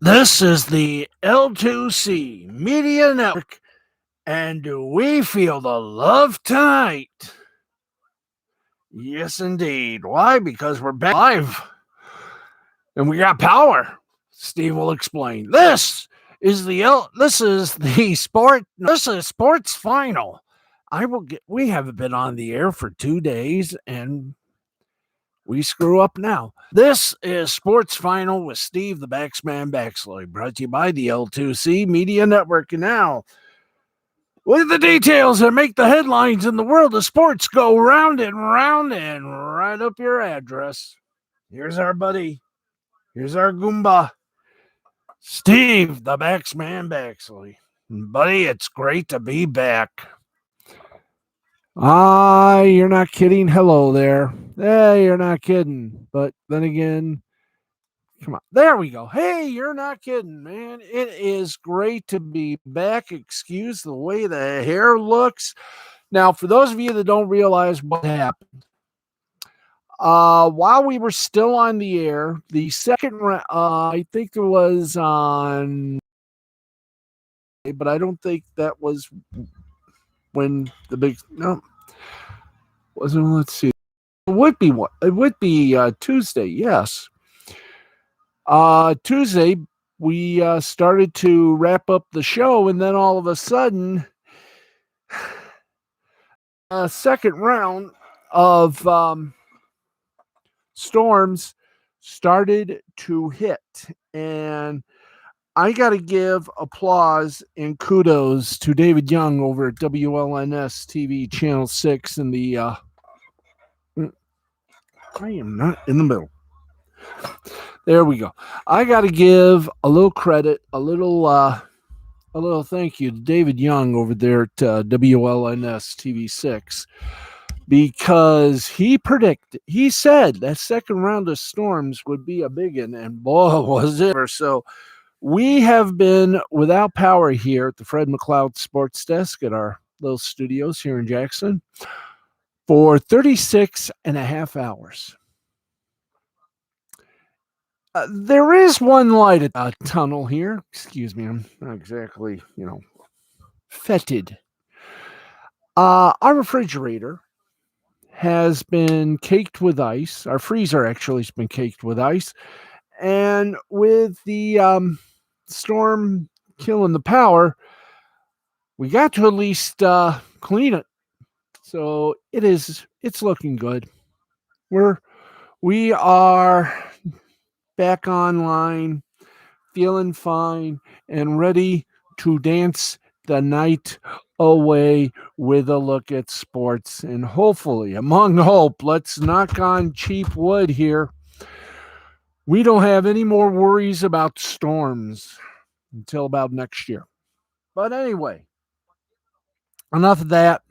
This is the L2C Media Network, and do we feel the love tonight? Yes, indeed. Why? Because we're back live, and we got power. Steve will explain. This is the sport. This is sports final. We haven't been on the air for 2 days, and we screw up now. This is Sports Final with Steve the Baxman Baxley, brought to you by the L2C Media Network. And now, with the details that make the headlines in the world of sports go round and round and right up your address. Here's our buddy. Here's our Goomba, Steve the Baxman Baxley. Buddy, it's great to be back. You're not kidding. Hello there. Hey, you're not kidding. But then again, come on. There we go. Hey, you're not kidding, man. It is great to be back. Excuse the way the hair looks. Now, for those of you that don't realize what happened, while we were still on the air, the second round, I think it was on, but I don't think that was when the big, no, wasn't, let's see. It would be Tuesday, yes. Tuesday, we started to wrap up the show, and then all of a sudden, a second round of storms started to hit. And I got to give applause and kudos to David Young over at WLNS TV Channel 6 in the I am not in the middle. There we go. I got to give a little credit, a little thank you to David Young over there at WLNS TV6, because he said that second round of storms would be a big one, and boy, was it ever. So we have been without power here at the Fred McLeod Sports Desk at our little studios here in Jackson for 36 and a half hours. There is one light at the tunnel here. Excuse me, I'm not exactly, fetid. Our refrigerator has been caked with ice. Our freezer actually has been caked with ice. And with the storm killing the power, we got to at least clean it. So it's looking good. We are back online, feeling fine, and ready to dance the night away with a look at sports. And hopefully, among hope, let's knock on cheap wood here, we don't have any more worries about storms until about next year. But anyway, enough of that.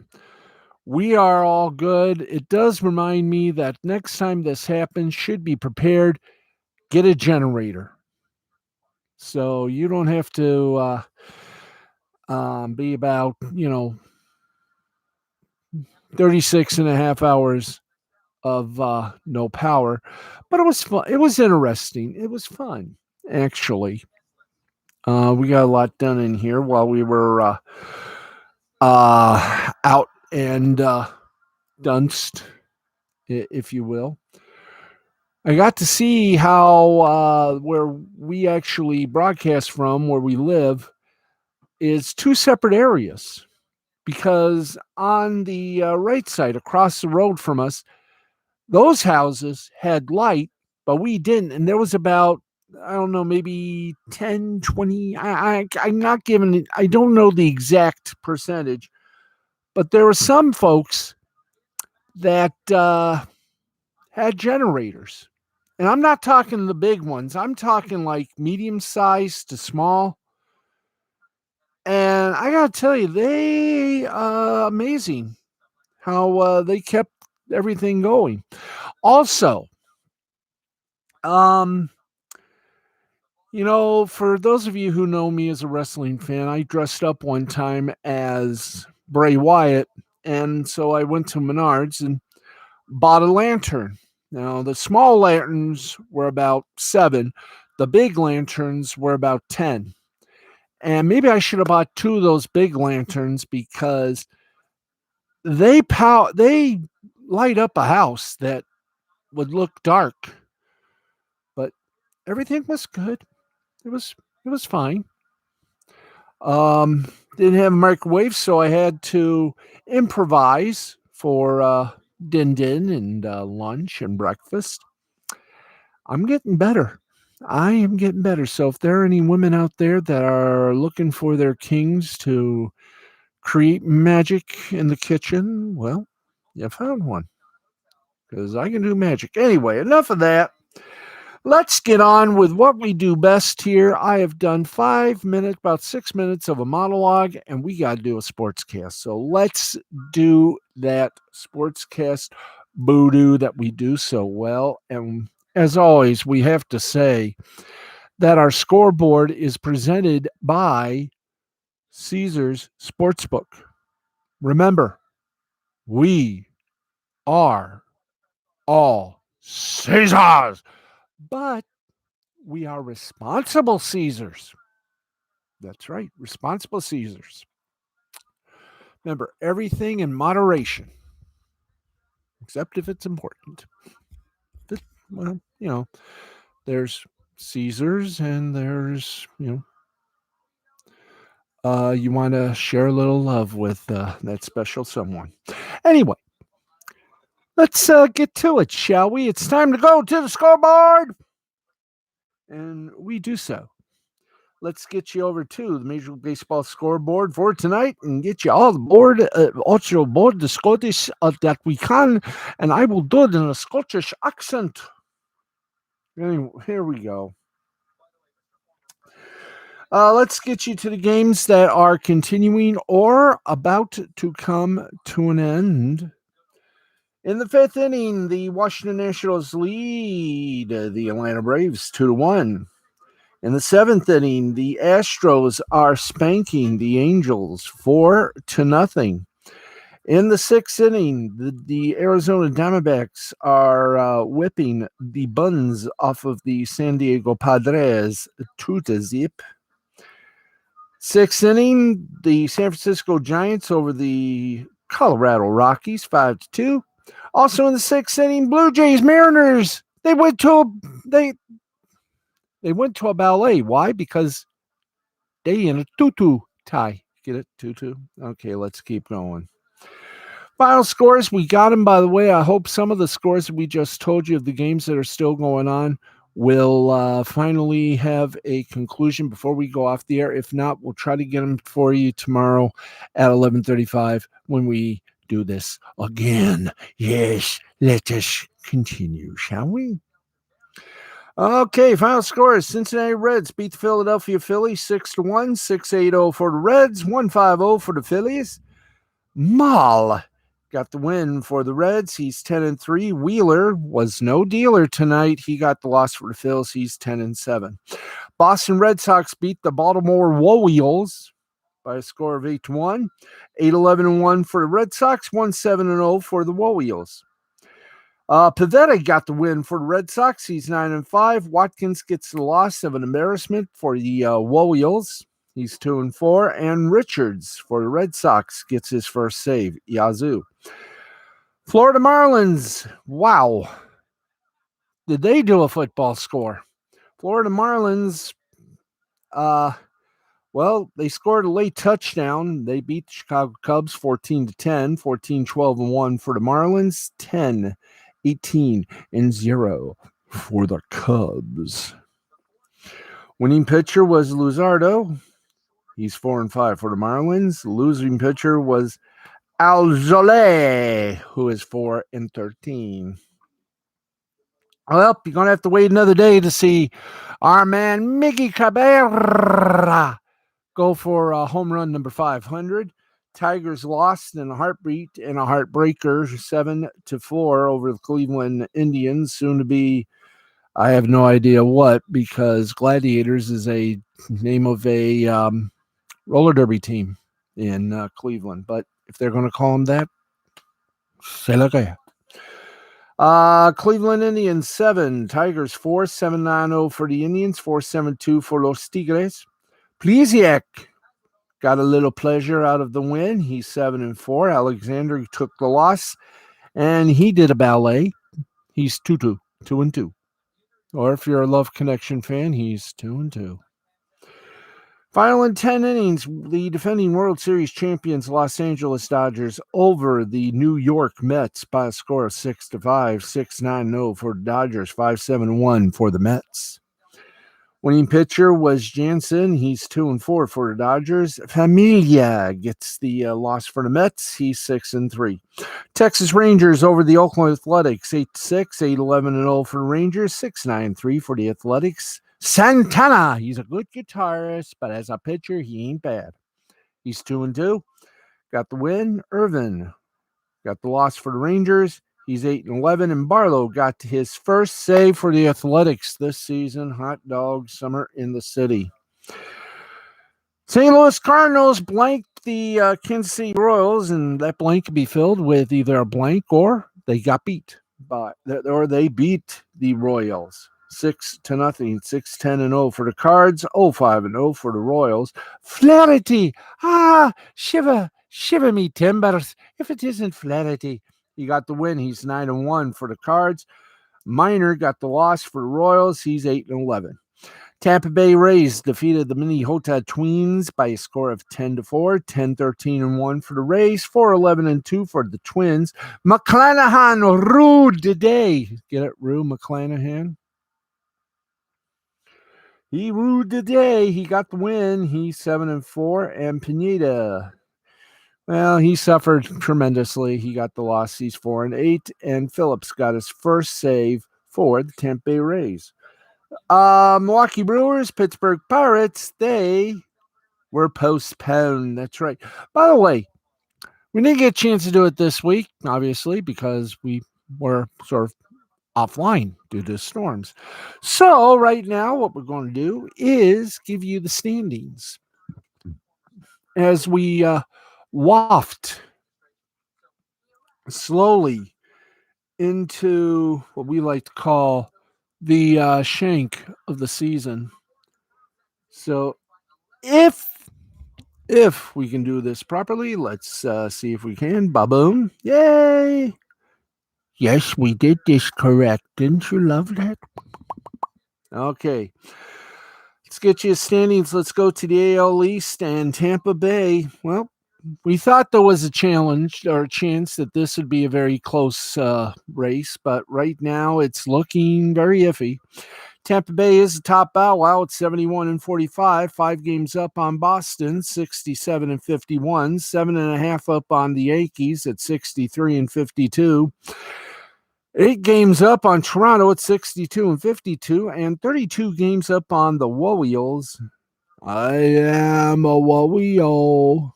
We are all good. It does remind me that next time this happens, should be prepared. Get a generator. So you don't have to be about, 36 and a half hours of no power. But it was fun. It was interesting. It was fun, actually. We got a lot done in here while we were out and dunced, if you will. I got to see how where we actually broadcast from, where we live, is two separate areas. Because on the right side, across the road from us, those houses had light, but we didn't. And there was about, I don't know, maybe 10, 20. I'm not giving it, I don't know the exact percentage, but there were some folks that had generators. And I'm not talking the big ones. I'm talking like medium sized to small. And I got to tell you, they amazing how they kept everything going. Also, for those of you who know me as a wrestling fan, I dressed up one time as Bray Wyatt. And so I went to Menards and bought a lantern. Now, the small lanterns were about $7. The big lanterns were about 10. And maybe I should have bought 2 of those big lanterns because they light up a house that would look dark. But everything was good. It was fine. Didn't have a microwave, so I had to improvise for din and lunch and breakfast. I'm getting better. I am getting better. So if there are any women out there that are looking for their kings to create magic in the kitchen, well, you found one. Because I can do magic. Anyway, enough of that. Let's get on with what we do best here. I have done 5 minutes, about 6 minutes of a monologue, and we got to do a sportscast. So let's do that sportscast voodoo that we do so well. And as always, we have to say that our scoreboard is presented by Caesars Sportsbook. Remember, we are all Caesars, but we are responsible Caesars. That's right, responsible Caesars. Remember, everything in moderation, except if it's important. Well, there's Caesars and there's, you want to share a little love with that special someone. Anyway, let's get to it, shall we? It's time to go to the scoreboard. And we do so. Let's get you over to the Major League Baseball scoreboard for tonight and get you all aboard the Scottish that we can. And I will do it in a Scottish accent. Anyway, here we go. Let's get you to the games that are continuing or about to come to an end. In the 5th inning, the Washington Nationals lead the Atlanta Braves 2-1. In the 7th inning, the Astros are spanking the Angels 4-0. In the 6th inning, the Arizona Diamondbacks are whipping the buns off of the San Diego Padres 2-0. 6th inning, the San Francisco Giants over the Colorado Rockies 5-2. Also in the 6th inning, Blue Jays Mariners, they went to a ballet. Why? Because they in a tutu tie. Get it? Tutu? Okay, let's keep going. Final scores, we got them, by the way. I hope some of the scores that we just told you of the games that are still going on will finally have a conclusion before we go off the air. If not, we'll try to get them for you tomorrow at 11:35 when we do this again. Yes, let us continue, shall we? Okay, final scores. Cincinnati Reds beat the Philadelphia Phillies 6-1, 6-8-0 for the Reds, 1-5-0 for the Phillies. Mal got the win for the Reds. He's 10-3. Wheeler was no dealer tonight. He got the loss for the Phils. He's 10-7. Boston Red Sox beat the Baltimore Orioles by a score of 8-1. 8-11-1 for the Red Sox, 1-7-0 for the Orioles. Pivetta got the win for the Red Sox. He's 9-5. Watkins gets the loss of an embarrassment for the Orioles. He's 2-4. And Richards for the Red Sox gets his first save. Yazoo. Florida Marlins. Wow. Did they do a football score? Florida Marlins, they scored a late touchdown. They beat the Chicago Cubs 14-10, 14-12-1 for the Marlins, 10-18-0 for the Cubs. Winning pitcher was Luzardo. He's 4-5 for the Marlins. Losing pitcher was Alzolay, who is 4-13. Well, you're going to have to wait another day to see our man Miggy Cabrera go for home run number 500. Tigers lost in a heartbeat and a heartbreaker 7-4 over the Cleveland Indians, soon to be, I have no idea what, because Gladiators is a name of a roller derby team in Cleveland. But if they're going to call them that, say la que. Cleveland Indians 7, Tigers 4, 7-9-0 for the Indians, 4-7-2 for Los Tigres. Pleasiak got a little pleasure out of the win. He's 7-4. Alexander took the loss, and he did a ballet. He's 2-2, 2-2. Or if you're a Love Connection fan, he's 2-2. Final in 10 innings, the defending World Series champions Los Angeles Dodgers over the New York Mets by a score of 6-5, 6-9-0 for the Dodgers, 5-7-1 for the Mets. Winning pitcher was Jansen. He's 2-4 for the Dodgers. Familia gets the loss for the Mets. He's 6-3. Texas Rangers over the Oakland Athletics, 8-6, 8-11-0 for the Rangers, 6-9-3 for the Athletics. Santana, he's a good guitarist, but as a pitcher, he ain't bad. He's 2-2. Got the win. Irvin got the loss for the Rangers. He's 8-11, and Barlow got his first save for the Athletics this season. Hot dog summer in the city. St. Louis Cardinals blanked the Kansas City Royals, and that blank could be filled with either a blank or they got beat, or they beat the Royals 6-0, 6-10-0 for the Cards, 0-5-0 for the Royals. Flaherty, shiver me timbers if it isn't Flaherty. He got the win. He's 9-1 for the Cards. Minor got the loss for the Royals. He's 8-11. Tampa Bay Rays defeated the Minnesota Twins by a score of 10-4, 10-13-1 for the Rays, 4-11-2 for the Twins. McClanahan ruled the day. Get it, Rue McClanahan? He ruled the day. He got the win. He's 7-4. And Pineda, well, he suffered tremendously. He got the loss. He's 4-8. And Phillips got his first save for the Tampa Bay Rays. Milwaukee Brewers, Pittsburgh Pirates, they were postponed. That's right. By the way, we didn't get a chance to do it this week, obviously, because we were sort of offline due to storms. So right now, what we're going to do is give you the standings as we waft slowly into what we like to call the shank of the season. So if we can do this properly, let's see if we can. Ba-boom. Yay. Yes, we did this correct. Didn't you love that? Okay. Let's get you standings. Let's go to the AL East and Tampa Bay. Well, we thought there was a challenge or a chance that this would be a very close race, but right now it's looking very iffy. Tampa Bay is the top bow wow at 71-45, 5 games up on Boston, 67-51, 7.5 up on the Yankees at 63-52. 8 games up on Toronto at 62-52, and 32 games up on the Warriors. I am a Warrior.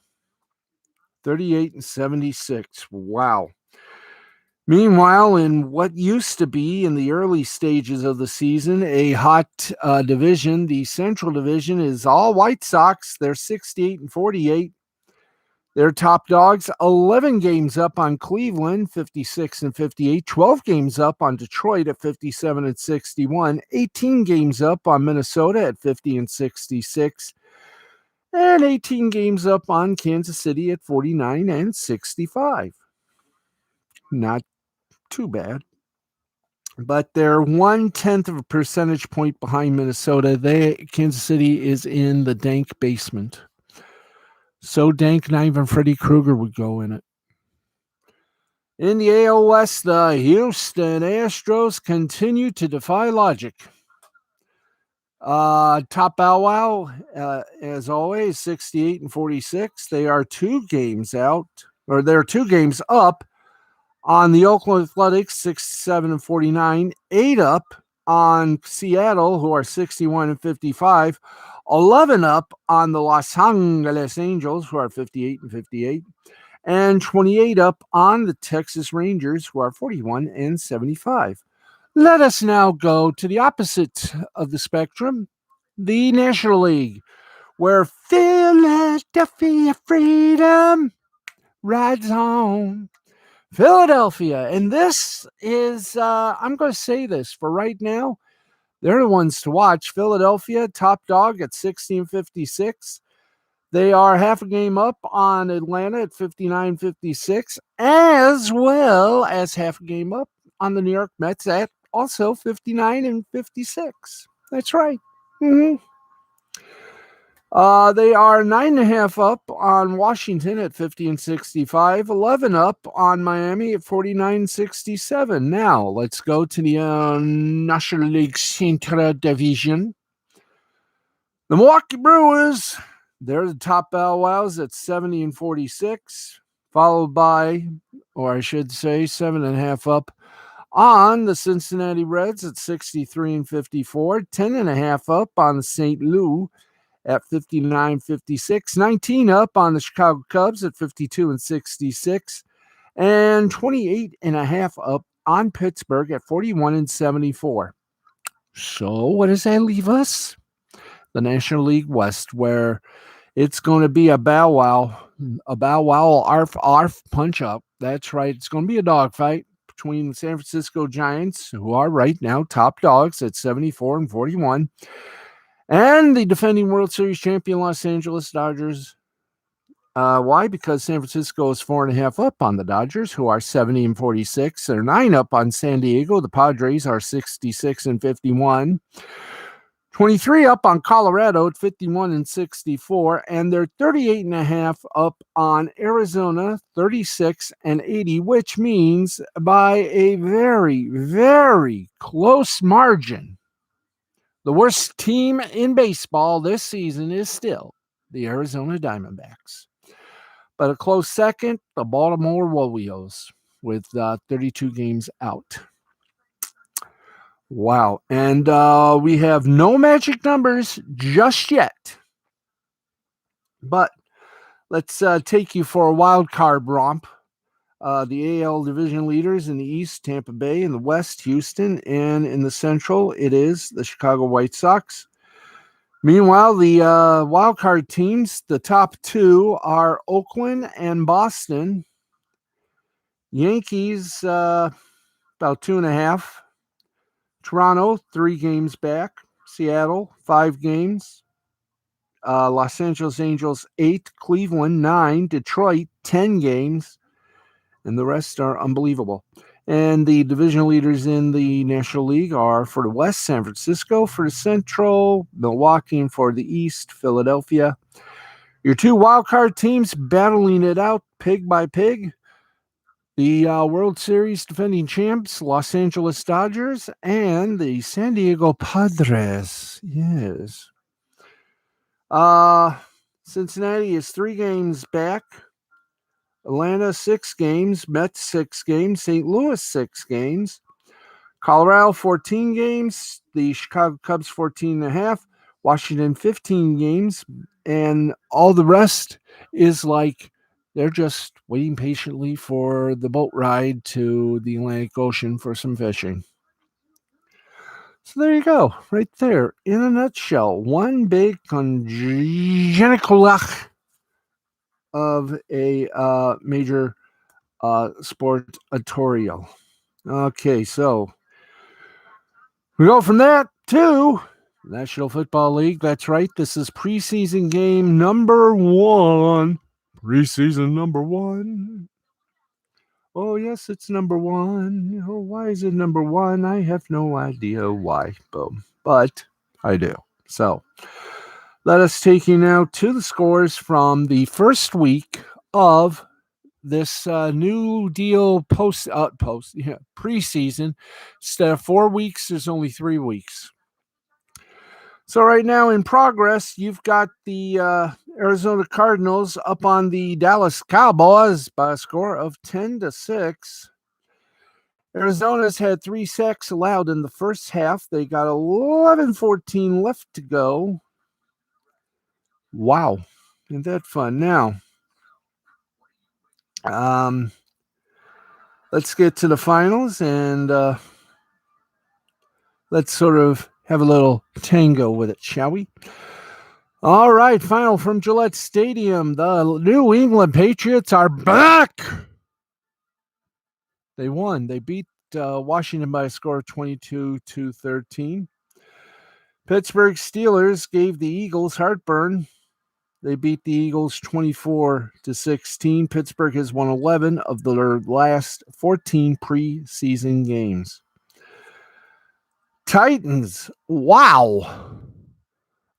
38-76. Wow. Meanwhile, in what used to be in the early stages of the season, a hot division, the Central Division is all White Sox. They're 68-48. They're top dogs, 11 games up on Cleveland, 56-58, 12 games up on Detroit at 57-61, 18 games up on Minnesota at 50-66, and 18 games up on Kansas City at 49-65. Not too bad. But they're 1/10 of a percentage point behind Minnesota. Kansas City is in the dank basement. So dank, not even Freddy Krueger would go in it. In the AL West, the Houston Astros continue to defy logic. Top bow wow, as always, 68-46. They are 2 games out, or they're 2 games up on the Oakland Athletics, 67-49. 8 up on Seattle, who are 61-55. 11 up on the Los Angeles Angels, who are 58-58. And 28 up on the Texas Rangers, who are 41-75. Let us now go to the opposite of the spectrum, the National League, where Philadelphia Freedom rides on. Philadelphia. And this is, I'm going to say this for right now, they're the ones to watch. Philadelphia, top dog at 1656. They are half a game up on Atlanta at 59-56, as well as half a game up on the New York Mets at also 59-56. That's right. Mm-hmm. They are 9.5 up on Washington at 50-65, 11 up on Miami at 49-67. Now, let's go to the National League Central Division. The Milwaukee Brewers, they're the top bow wows at 70-46, followed by, or I should say, 7.5 up on the Cincinnati Reds at 63-54, 10.5 up on the St. Louis at 59-56, 19 up on the Chicago Cubs at 52-66, and 28.5 up on Pittsburgh at 41-74. So what does that leave us? The National League West, where it's going to be a bow wow, arf punch up. That's right. It's going to be a dogfight between the San Francisco Giants, who are right now top dogs at 74-41, and the defending World Series champion Los Angeles Dodgers. Why? Because San Francisco is 4.5 up on the Dodgers, who are 70-46. They're 9 up on San Diego. The Padres are 66-51. 23 up on Colorado at 51-64, and they're 38.5 up on Arizona, 36-80, which means by a very, very close margin, the worst team in baseball this season is still the Arizona Diamondbacks. But a close second, the Baltimore Orioles with 32 games out. Wow. And we have no magic numbers just yet. But let's take you for a wild card romp. The AL division leaders in the East, Tampa Bay; in the West, Houston; and in the Central, it is the Chicago White Sox. Meanwhile, the wild card teams, the top two are Oakland and Boston. Yankees, about 2.5. Toronto, 3 games back. Seattle, 5 games. Los Angeles Angels, 8. Cleveland, 9. Detroit, 10 games. And the rest are unbelievable. And the division leaders in the National League are, for the West, San Francisco; for the Central, Milwaukee; and for the East, Philadelphia. Your 2 wildcard teams battling it out pig by pig. The World Series defending champs, Los Angeles Dodgers, and the San Diego Padres. Yes. Cincinnati is 3 games back. Atlanta, 6 games. Mets, 6 games. St. Louis, 6 games. Colorado, 14 games. The Chicago Cubs, 14.5. Washington, 15 games. And all the rest is like they're just waiting patiently for the boat ride to the Atlantic Ocean for some fishing. So there you go, right there, in a nutshell. One big congenital of a major sportatorial. Okay, so we go from that to National Football League. That's right. This is preseason game number 1. Preseason number 1. Oh, yes, it's number 1. Oh, why is it number 1? I have no idea why. Boom. But I do. So let us take you now to the scores from the first week of this new deal preseason. Instead of 4 weeks, there's only 3 weeks. So right now in progress, you've got the Arizona Cardinals up on the Dallas Cowboys by a score of 10-6. Arizona's had 3 sacks allowed in the first half. They got 11-14 left to go. Wow. Isn't that fun? Now, let's get to the finals and let's sort of have a little tango with it, shall we? All right, final from Gillette Stadium. The New England Patriots are back. They won. They beat Washington by a score of 22-13. Pittsburgh Steelers gave the Eagles heartburn. They beat the Eagles 24-16. Pittsburgh has won 11 of their last 14 preseason games. Titans, wow.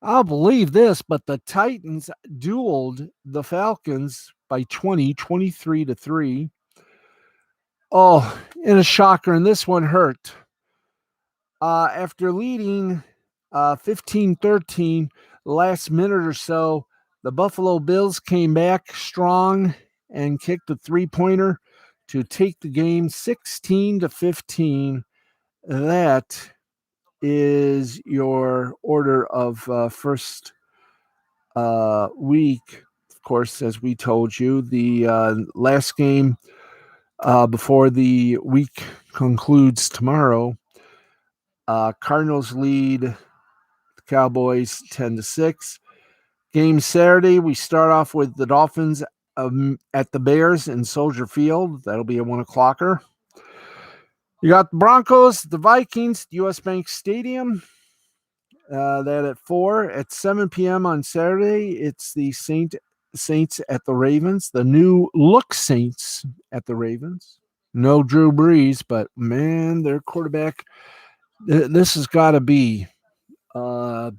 I'll believe this, but the Titans dueled the Falcons by 23-3. Oh, and a shocker, and this one hurt. After leading 15-13, the last minute or so, the Buffalo Bills came back strong and kicked a three-pointer to take the game 16-15. That is your order of first week. Of course, as we told you, the last game before the week concludes tomorrow, Cardinals lead the Cowboys 10-6. Game Saturday, we start off with the Dolphins at the Bears in Soldier Field. That'll be a 1:00. You got the Broncos, the Vikings, U.S. Bank Stadium. That at 4. At 7 p.m. on Saturday, it's the Saints at the Ravens. The new look Saints at the Ravens. No Drew Brees, but man, their quarterback. This has got to be I'm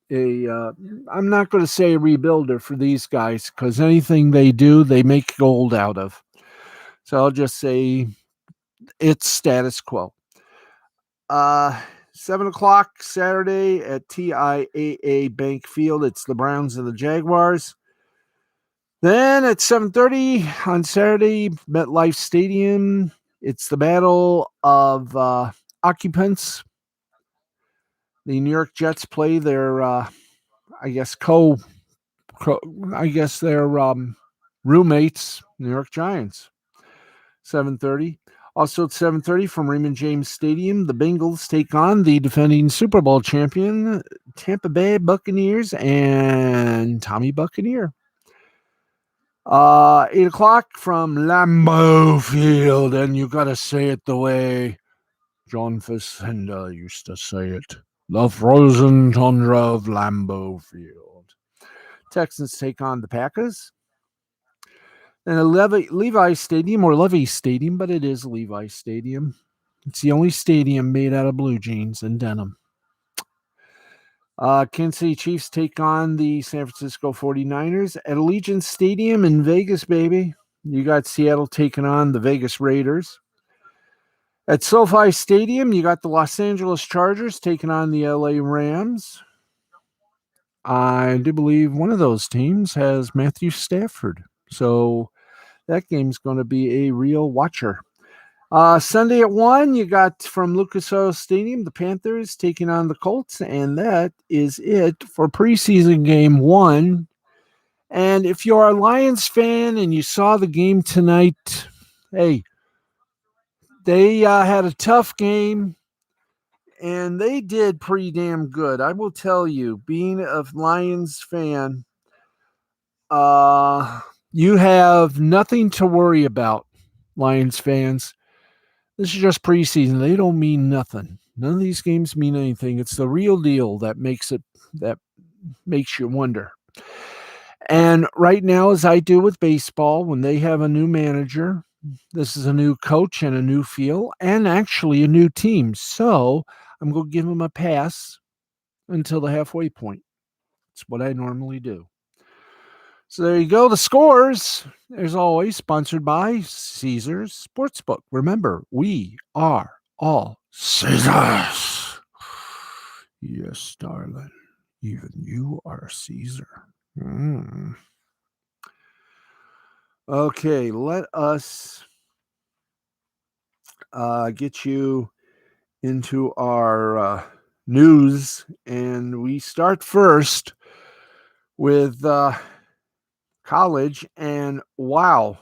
not going to say a rebuilder for these guys, because anything they do, they make gold out of. So I'll just say it's status quo. 7 o'clock Saturday at TIAA Bank Field. It's the Browns and the Jaguars. Then at 7:30 on Saturday, MetLife Stadium. It's the Battle of Occupants. The New York Jets play their, their roommates, New York Giants. 7:30. Also at 7:30 from Raymond James Stadium, the Bengals take on the defending Super Bowl champion, Tampa Bay Buccaneers, and Tommy Buccaneer. 8 o'clock from Lambeau Field, and you got to say it the way John Facenda used to say it. The frozen tundra of Lambeau Field. Texans take on the Packers. And a Levi Stadium, or Levy Stadium, but it is Levi Stadium. It's the only stadium made out of blue jeans and denim. Kansas City Chiefs take on the San Francisco 49ers at Allegiant Stadium in Vegas, baby. You got Seattle taking on the Vegas Raiders. At SoFi Stadium, you got the Los Angeles Chargers taking on the LA Rams. I do believe one of those teams has Matthew Stafford. So that game's going to be a real watcher. Sunday at 1, you got from Lucas Oil Stadium, the Panthers taking on the Colts, and that is it for preseason game 1. And if you're a Lions fan and you saw the game tonight, hey, they had a tough game, and they did pretty damn good. I will tell you, being a Lions fan, you have nothing to worry about, Lions fans. This is just preseason. They don't mean nothing. None of these games mean anything. It's the real deal that makes you wonder. And right now, as I do with baseball, when they have a new manager, this is a new coach and a new feel, and actually a new team. So I'm going to give them a pass until the halfway point. It's what I normally do. So there you go. The scores, as always, sponsored by Caesars Sportsbook. Remember, we are all Caesars. Yes, darling. Even you are Caesar. Okay, let us get you into our news. And we start first with college, and wow,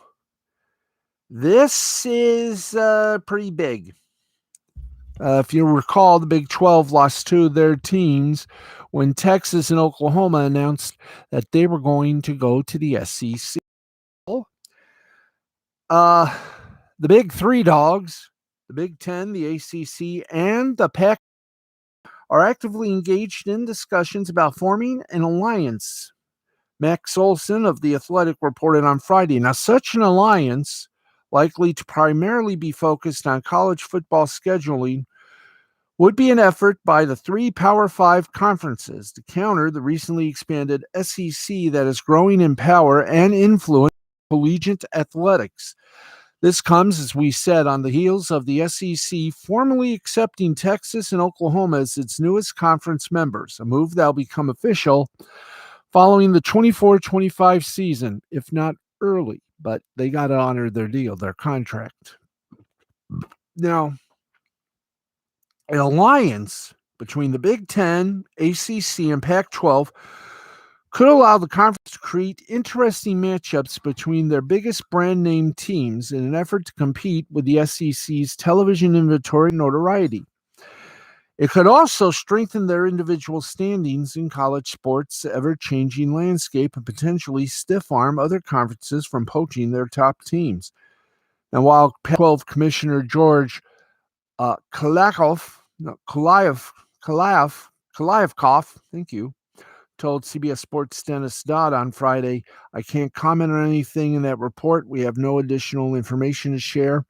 this is pretty big. If you recall, the Big 12 lost 2 of their teams when Texas and Oklahoma announced that they were going to go to the SEC. The big three dogs, the Big Ten, the ACC, and the Pac, are actively engaged in discussions about forming an alliance. Max Olson of The Athletic reported on Friday. Now, such an alliance, likely to primarily be focused on college football scheduling, would be an effort by the three Power Five conferences to counter the recently expanded SEC that is growing in power and influence in collegiate athletics. This comes, as we said, on the heels of the SEC formally accepting Texas and Oklahoma as its newest conference members, a move that will become official following the 24-25 season, if not early. But they got to honor their deal, their contract. Now, an alliance between the Big Ten, ACC, and Pac-12 could allow the conference to create interesting matchups between their biggest brand name teams in an effort to compete with the SEC's television inventory and notoriety. It could also strengthen their individual standings in college sports' ever-changing landscape and potentially stiff-arm other conferences from poaching their top teams. And while Pac-12 Commissioner George Kaliakov, thank you, told CBS Sports' Dennis Dodd on Friday, "I can't comment on anything in that report. We have no additional information to share.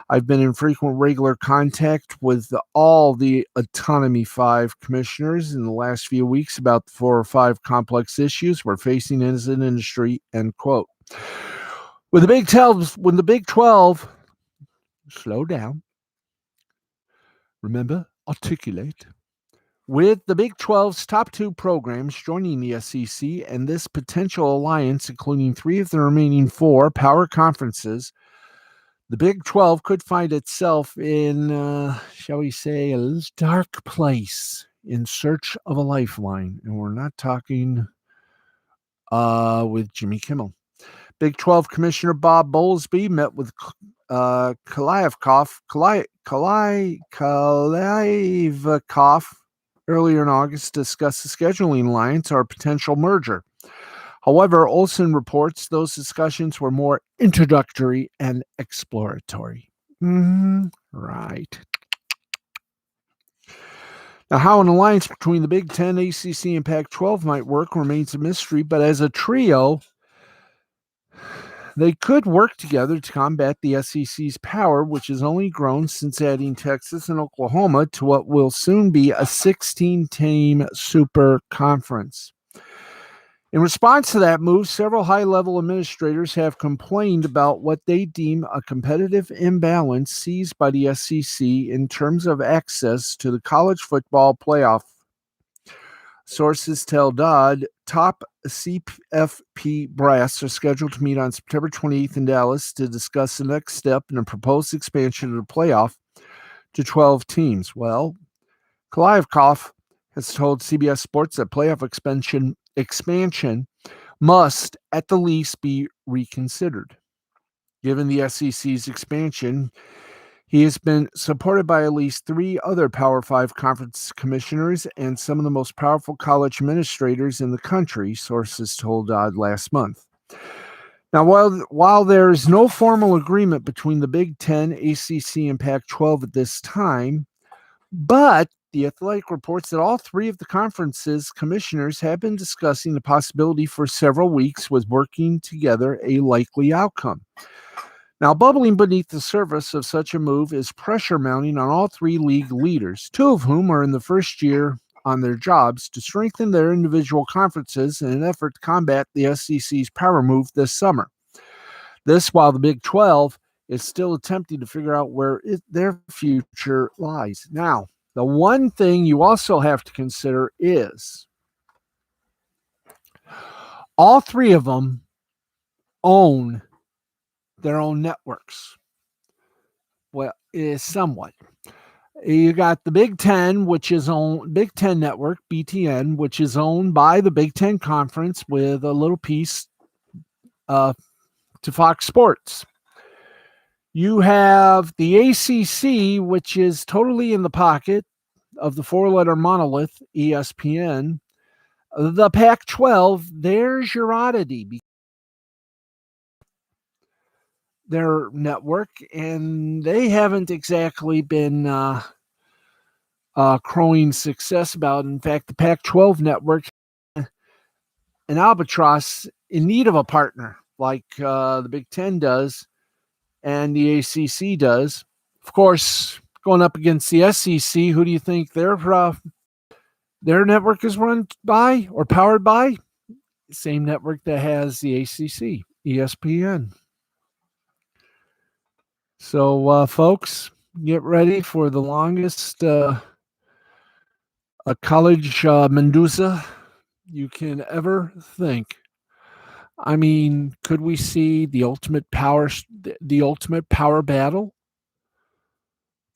I've been in frequent regular contact with all the Autonomy 5 commissioners in the last few weeks about the 4 or 5 complex issues we're facing as an industry," end quote. When the Big 12, slow down, remember, articulate. With the Big 12's top 2 programs joining the SEC and this potential alliance, including 3 of the remaining 4 power conferences, the Big 12 could find itself in, shall we say, a dark place in search of a lifeline. And we're not talking with Jimmy Kimmel. Big 12 Commissioner Bob Bowlesby met with Kaliakov earlier in August to discuss the scheduling alliance or potential merger. However, Olson reports those discussions were more introductory and exploratory. Right. Now, how an alliance between the Big Ten, ACC, and Pac-12 might work remains a mystery, but as a trio, they could work together to combat the SEC's power, which has only grown since adding Texas and Oklahoma to what will soon be a 16-team super conference. In response to that move, several high-level administrators have complained about what they deem a competitive imbalance seized by the SEC in terms of access to the college football playoff. Sources tell Dodd top CFP brass are scheduled to meet on September 28th in Dallas to discuss the next step in a proposed expansion of the playoff to 12 teams. Well, Kaliakov has told CBS Sports that playoff expansion must at the least be reconsidered. Given the SEC's expansion, he has been supported by at least 3 other Power 5 conference commissioners and some of the most powerful college administrators in the country, sources told Dodd last month. Now, while there is no formal agreement between the Big Ten, ACC, and Pac-12 at this time, but The Athletic reports that all 3 of the conference's commissioners have been discussing the possibility for several weeks with working together a likely outcome. Now, bubbling beneath the surface of such a move is pressure mounting on all 3 league leaders, 2 of whom are in the first year on their jobs, to strengthen their individual conferences in an effort to combat the SEC's power move this summer. This while the Big 12 is still attempting to figure out where their future lies. Now, the one thing you also have to consider is all 3 of them own their own networks. Well, is somewhat. You got the Big Ten, which is owned, Big Ten Network, BTN, which is owned by the Big Ten Conference with a little piece to Fox Sports. You have the ACC, which is totally in the pocket of the 4-letter monolith, ESPN. The Pac-12, there's your oddity. their network, and they haven't exactly been crowing success about it. In fact, the Pac-12 network, an albatross in need of a partner like the Big Ten does and the ACC does. Of course, going up against the SEC, who do you think their network is run by or powered by? Same network that has the ACC, ESPN. So, folks, get ready for the longest college Mendoza you can ever think. I mean, could we see the ultimate power battle?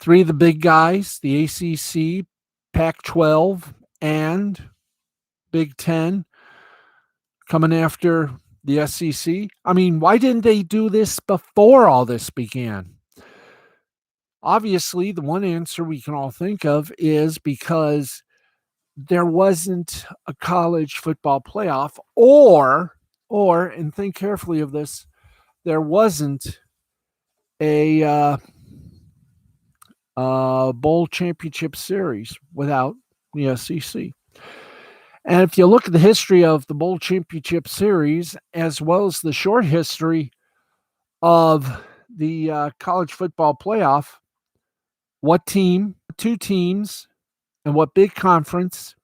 Three of the big guys, the ACC, Pac-12, and Big Ten, coming after the SEC. I mean, why didn't they do this before all this began? Obviously, the one answer we can all think of is because there wasn't a college football playoff, or, and think carefully of this, there wasn't a bowl championship series without the SEC. And if you look at the history of the bowl championship series, as well as the short history of the college football playoff, what team, two teams, and what big conference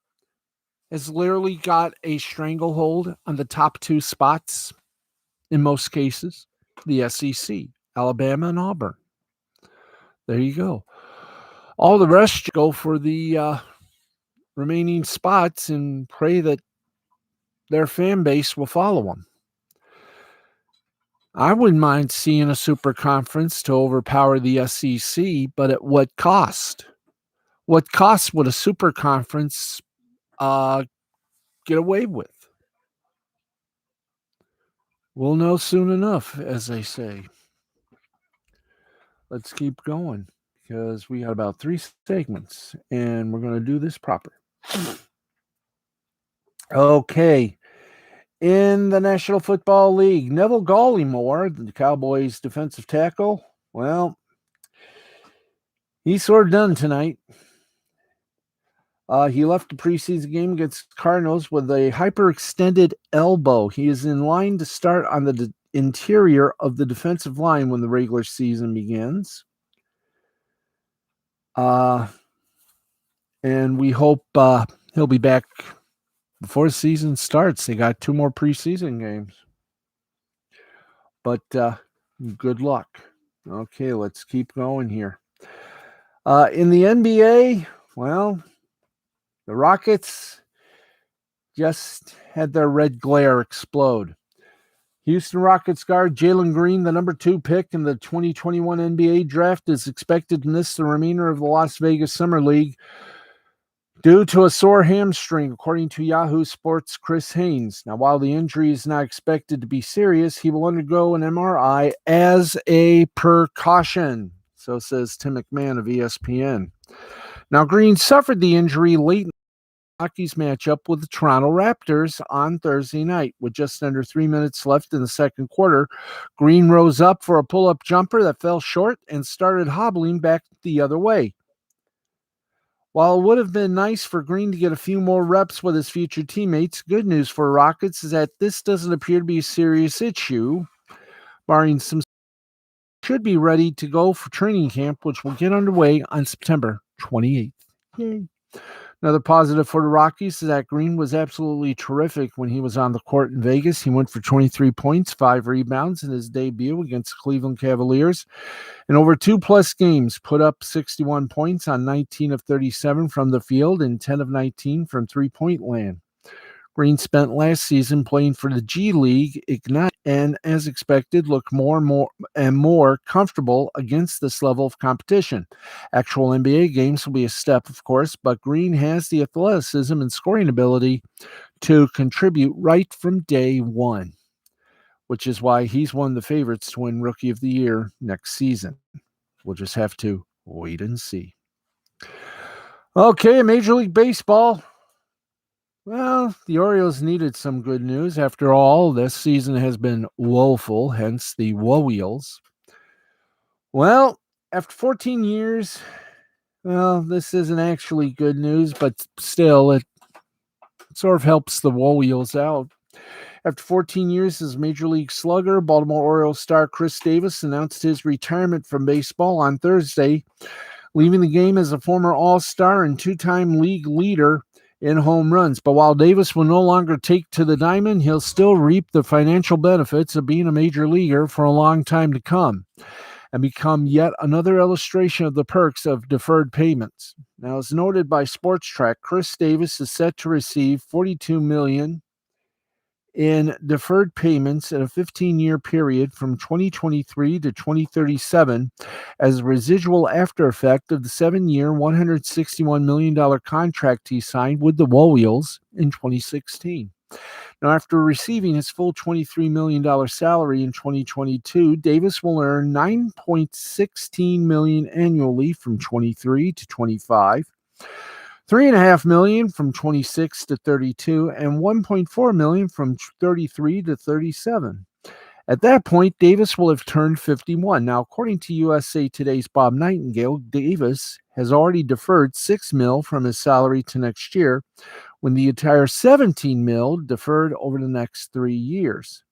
has literally got a stranglehold on the top two spots in most cases? The SEC, Alabama and Auburn. There you go. All the rest go for the remaining spots and pray that their fan base will follow them. I wouldn't mind seeing a super conference to overpower the SEC, but at what cost? What cost would a super conference get away with? We'll know soon enough, as they say. Let's keep going because we got about 3 segments and we're going to do this proper. Okay. In the National Football League, Neville Gallimore, the Cowboys defensive tackle, well, he's sort of done tonight. He left the preseason game against Cardinals with a hyperextended elbow. He is in line to start on the interior of the defensive line when the regular season begins. And we hope he'll be back before the season starts. They got 2 more preseason games. But good luck. Okay, let's keep going here. In the NBA, well, the Rockets just had their red glare explode. Houston Rockets guard Jalen Green, the number 2 pick in the 2021 NBA draft, is expected to miss the remainder of the Las Vegas Summer League due to a sore hamstring, according to Yahoo Sports' Chris Haynes. Now, while the injury is not expected to be serious, he will undergo an MRI as a precaution, so says Tim McMahon of ESPN. Now, Green suffered the injury late in the Rockies matchup with the Toronto Raptors on Thursday night. With just under 3 minutes left in the second quarter, Green rose up for a pull-up jumper that fell short and started hobbling back the other way. While it would have been nice for Green to get a few more reps with his future teammates, good news for Rockets is that this doesn't appear to be a serious issue, barring some should be ready to go for training camp, which will get underway on September 28th. Yay. Another positive for the Rockies is that Green was absolutely terrific when he was on the court in Vegas. He went for 23 points, 5 rebounds in his debut against the Cleveland Cavaliers. In over 2+ games, put up 61 points on 19 of 37 from the field and 10 of 19 from three-point land. Green spent last season playing for the G League Ignite and, as expected, looked more comfortable against this level of competition. Actual NBA games will be a step, of course, but Green has the athleticism and scoring ability to contribute right from day one, which is why he's one of the favorites to win Rookie of the Year next season. We'll just have to wait and see. Okay, Major League Baseball. Well, the Orioles needed some good news. After all, this season has been woeful, hence the Woeels. Well, after 14 years, well, this isn't actually good news, but still, it sort of helps the Warriors out. After 14 years as Major League slugger, Baltimore Orioles star Chris Davis announced his retirement from baseball on Thursday, leaving the game as a former All-Star and two-time league leader in home runs. But while Davis will no longer take to the diamond, he'll still reap the financial benefits of being a major leaguer for a long time to come and become yet another illustration of the perks of deferred payments. Now, as noted by Sports Track, Chris Davis is set to receive $42 million in deferred payments in a 15-year period from 2023 to 2037 as a residual after effect of the 7-year, $161 million contract he signed with the Warriors in 2016. Now, after receiving his full $23 million salary in 2022, Davis will earn $9.16 million annually from 23 to 25, $3.5 million from 26 to 32, and $1.4 million from 33 to 37. At that point, Davis will have turned 51. Now, according to USA Today's Bob Nightingale, Davis has already deferred $6 million from his salary to next year, when the entire $17 million deferred over the next 3 years.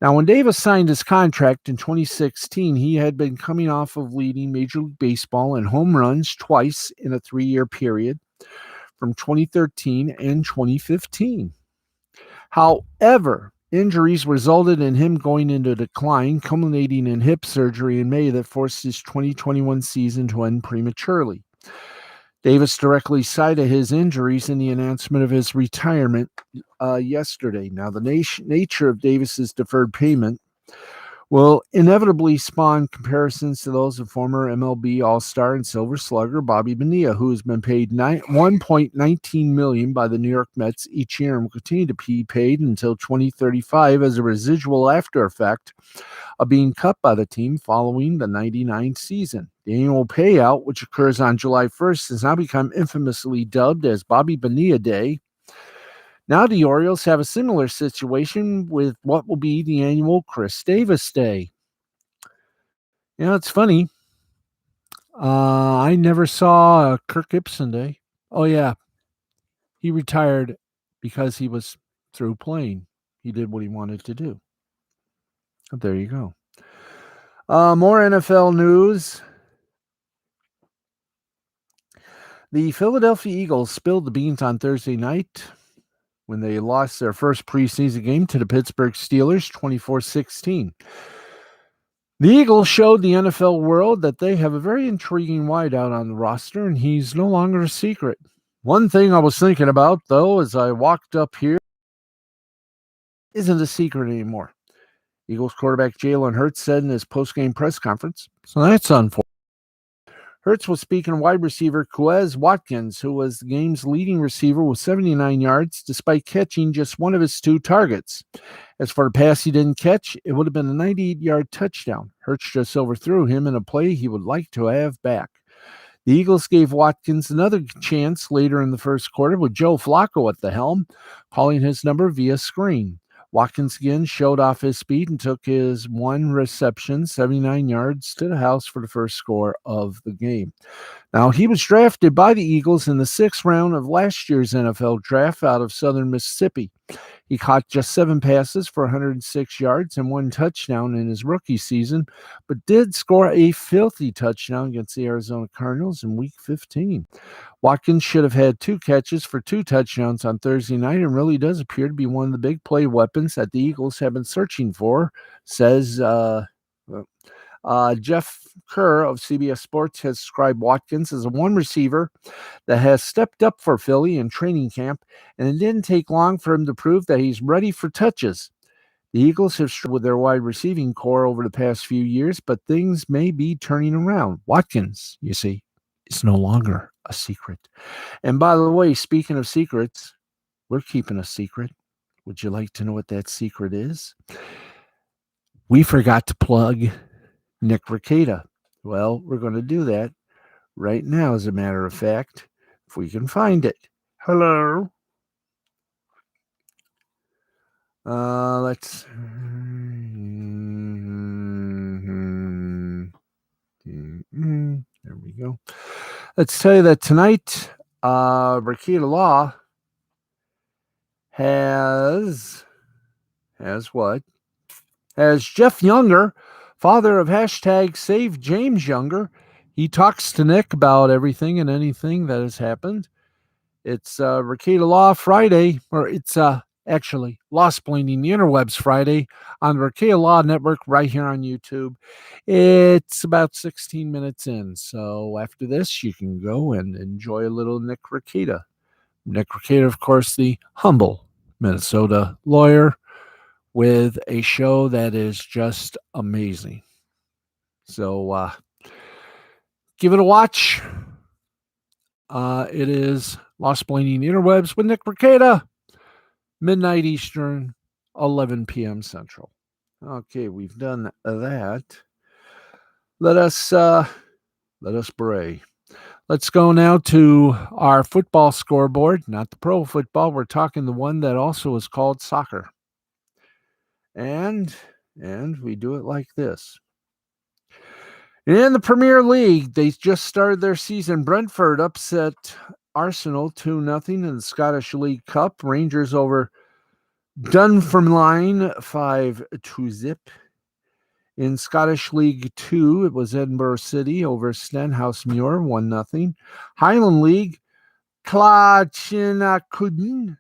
Now, when Davis signed his contract in 2016, he had been coming off of leading Major League Baseball in home runs twice in a 3-year period from 2013 and 2015. However, injuries resulted in him going into decline, culminating in hip surgery in May that forced his 2021 season to end prematurely. Davis directly cited his injuries in the announcement of his retirement yesterday. Now, the nature of Davis's deferred payment will inevitably spawn comparisons to those of former MLB All-Star and Silver Slugger Bobby Bonilla, who has been paid $1.19 million by the New York Mets each year and will continue to be paid until 2035 as a residual after effect of being cut by the team following the 99 season. The annual payout, which occurs on July 1st, has now become infamously dubbed as Bobby Bonilla Day. Now the Orioles have a similar situation with what will be the annual Chris Davis Day. You know, it's funny. I never saw a Kirk Gibson Day. Oh, yeah. He retired because he was through playing. He did what he wanted to do. But there you go. More NFL news. The Philadelphia Eagles spilled the beans on Thursday night when they lost their first preseason game to the Pittsburgh Steelers 24-16. The Eagles showed the NFL world that they have a very intriguing wideout on the roster, and he's no longer a secret. One thing I was thinking about, though, as I walked up here, isn't a secret anymore. Eagles quarterback Jalen Hurts said in his post-game press conference, so that's unfortunate. Hurts was speaking to wide receiver Quez Watkins, who was the game's leading receiver with 79 yards, despite catching just one of his 2 targets. As for the pass he didn't catch, it would have been a 98-yard touchdown. Hurts just overthrew him in a play he would like to have back. The Eagles gave Watkins another chance later in the first quarter with Joe Flacco at the helm, calling his number via screen. Watkins again showed off his speed and took his 1 reception, 79 yards, to the house for the first score of the game. Now, he was drafted by the Eagles in the 6th round of last year's NFL draft out of Southern Mississippi. He caught just 7 passes for 106 yards and 1 touchdown in his rookie season, but did score a filthy touchdown against the Arizona Cardinals in Week 15. Watkins should have had 2 catches for 2 touchdowns on Thursday night and really does appear to be one of the big play weapons that the Eagles have been searching for, says Jeff Kerr of CBS Sports has described Watkins as a one receiver that has stepped up for Philly in training camp, and it didn't take long for him to prove that he's ready for touches. The Eagles have struggled with their wide receiving core over the past few years, but things may be turning around. Watkins, you see, is no longer a secret. And by the way, speaking of secrets, we're keeping a secret. Would you like to know what that secret is? We forgot to plug Nick Rekieta. Well, we're going to do that right now, as a matter of fact, if we can find it. Hello. Let's. Let's tell you that tonight, Rakita Law has what? Has Jeff Younger, father of hashtag Save James Younger. He talks to Nick about everything and anything that has happened. It's Rakita Law Friday, or it's actually Law Splaining the Interwebs Friday on the Rakita Law Network right here on YouTube. It's about 16 minutes in. So after this, you can go and enjoy a little Nick Rakita. Nick Rakita, of course, the humble Minnesota lawyer with a show that is just amazing. So give it a watch. It is Lost Blaney Interwebs with Nick Rakita, midnight Eastern, 11 p.m. Central. Okay, we've done that. Let us bray. Let's go now to our football scoreboard, not the pro football. We're talking the one that also is called soccer. And we do it like this. In the Premier League, they just started their season. Brentford upset Arsenal 2-0 in the Scottish League Cup. Rangers over Dunfermline 5-0. In Scottish League 2, it was Edinburgh City over Stenhousemuir 1-0. Highland League, Clachinacudden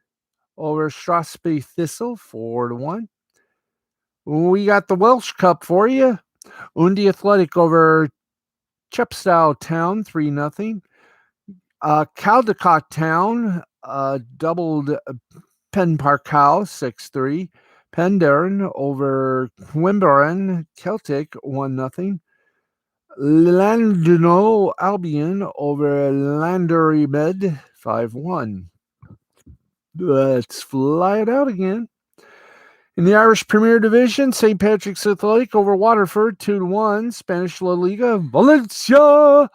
over Strathspey Thistle 4-1. We got the Welsh Cup for you. Undi Athletic over Chepstow Town 3-0. Caldecott Town doubled Penparcow 6-3. Penderyn over Quimberan Celtic 1-0. Llandudno Albion over Landeribed 5-1. Let's fly it out again. In the Irish Premier Division, St. Patrick's Athletic over Waterford 2-1. Spanish La Liga, Valencia,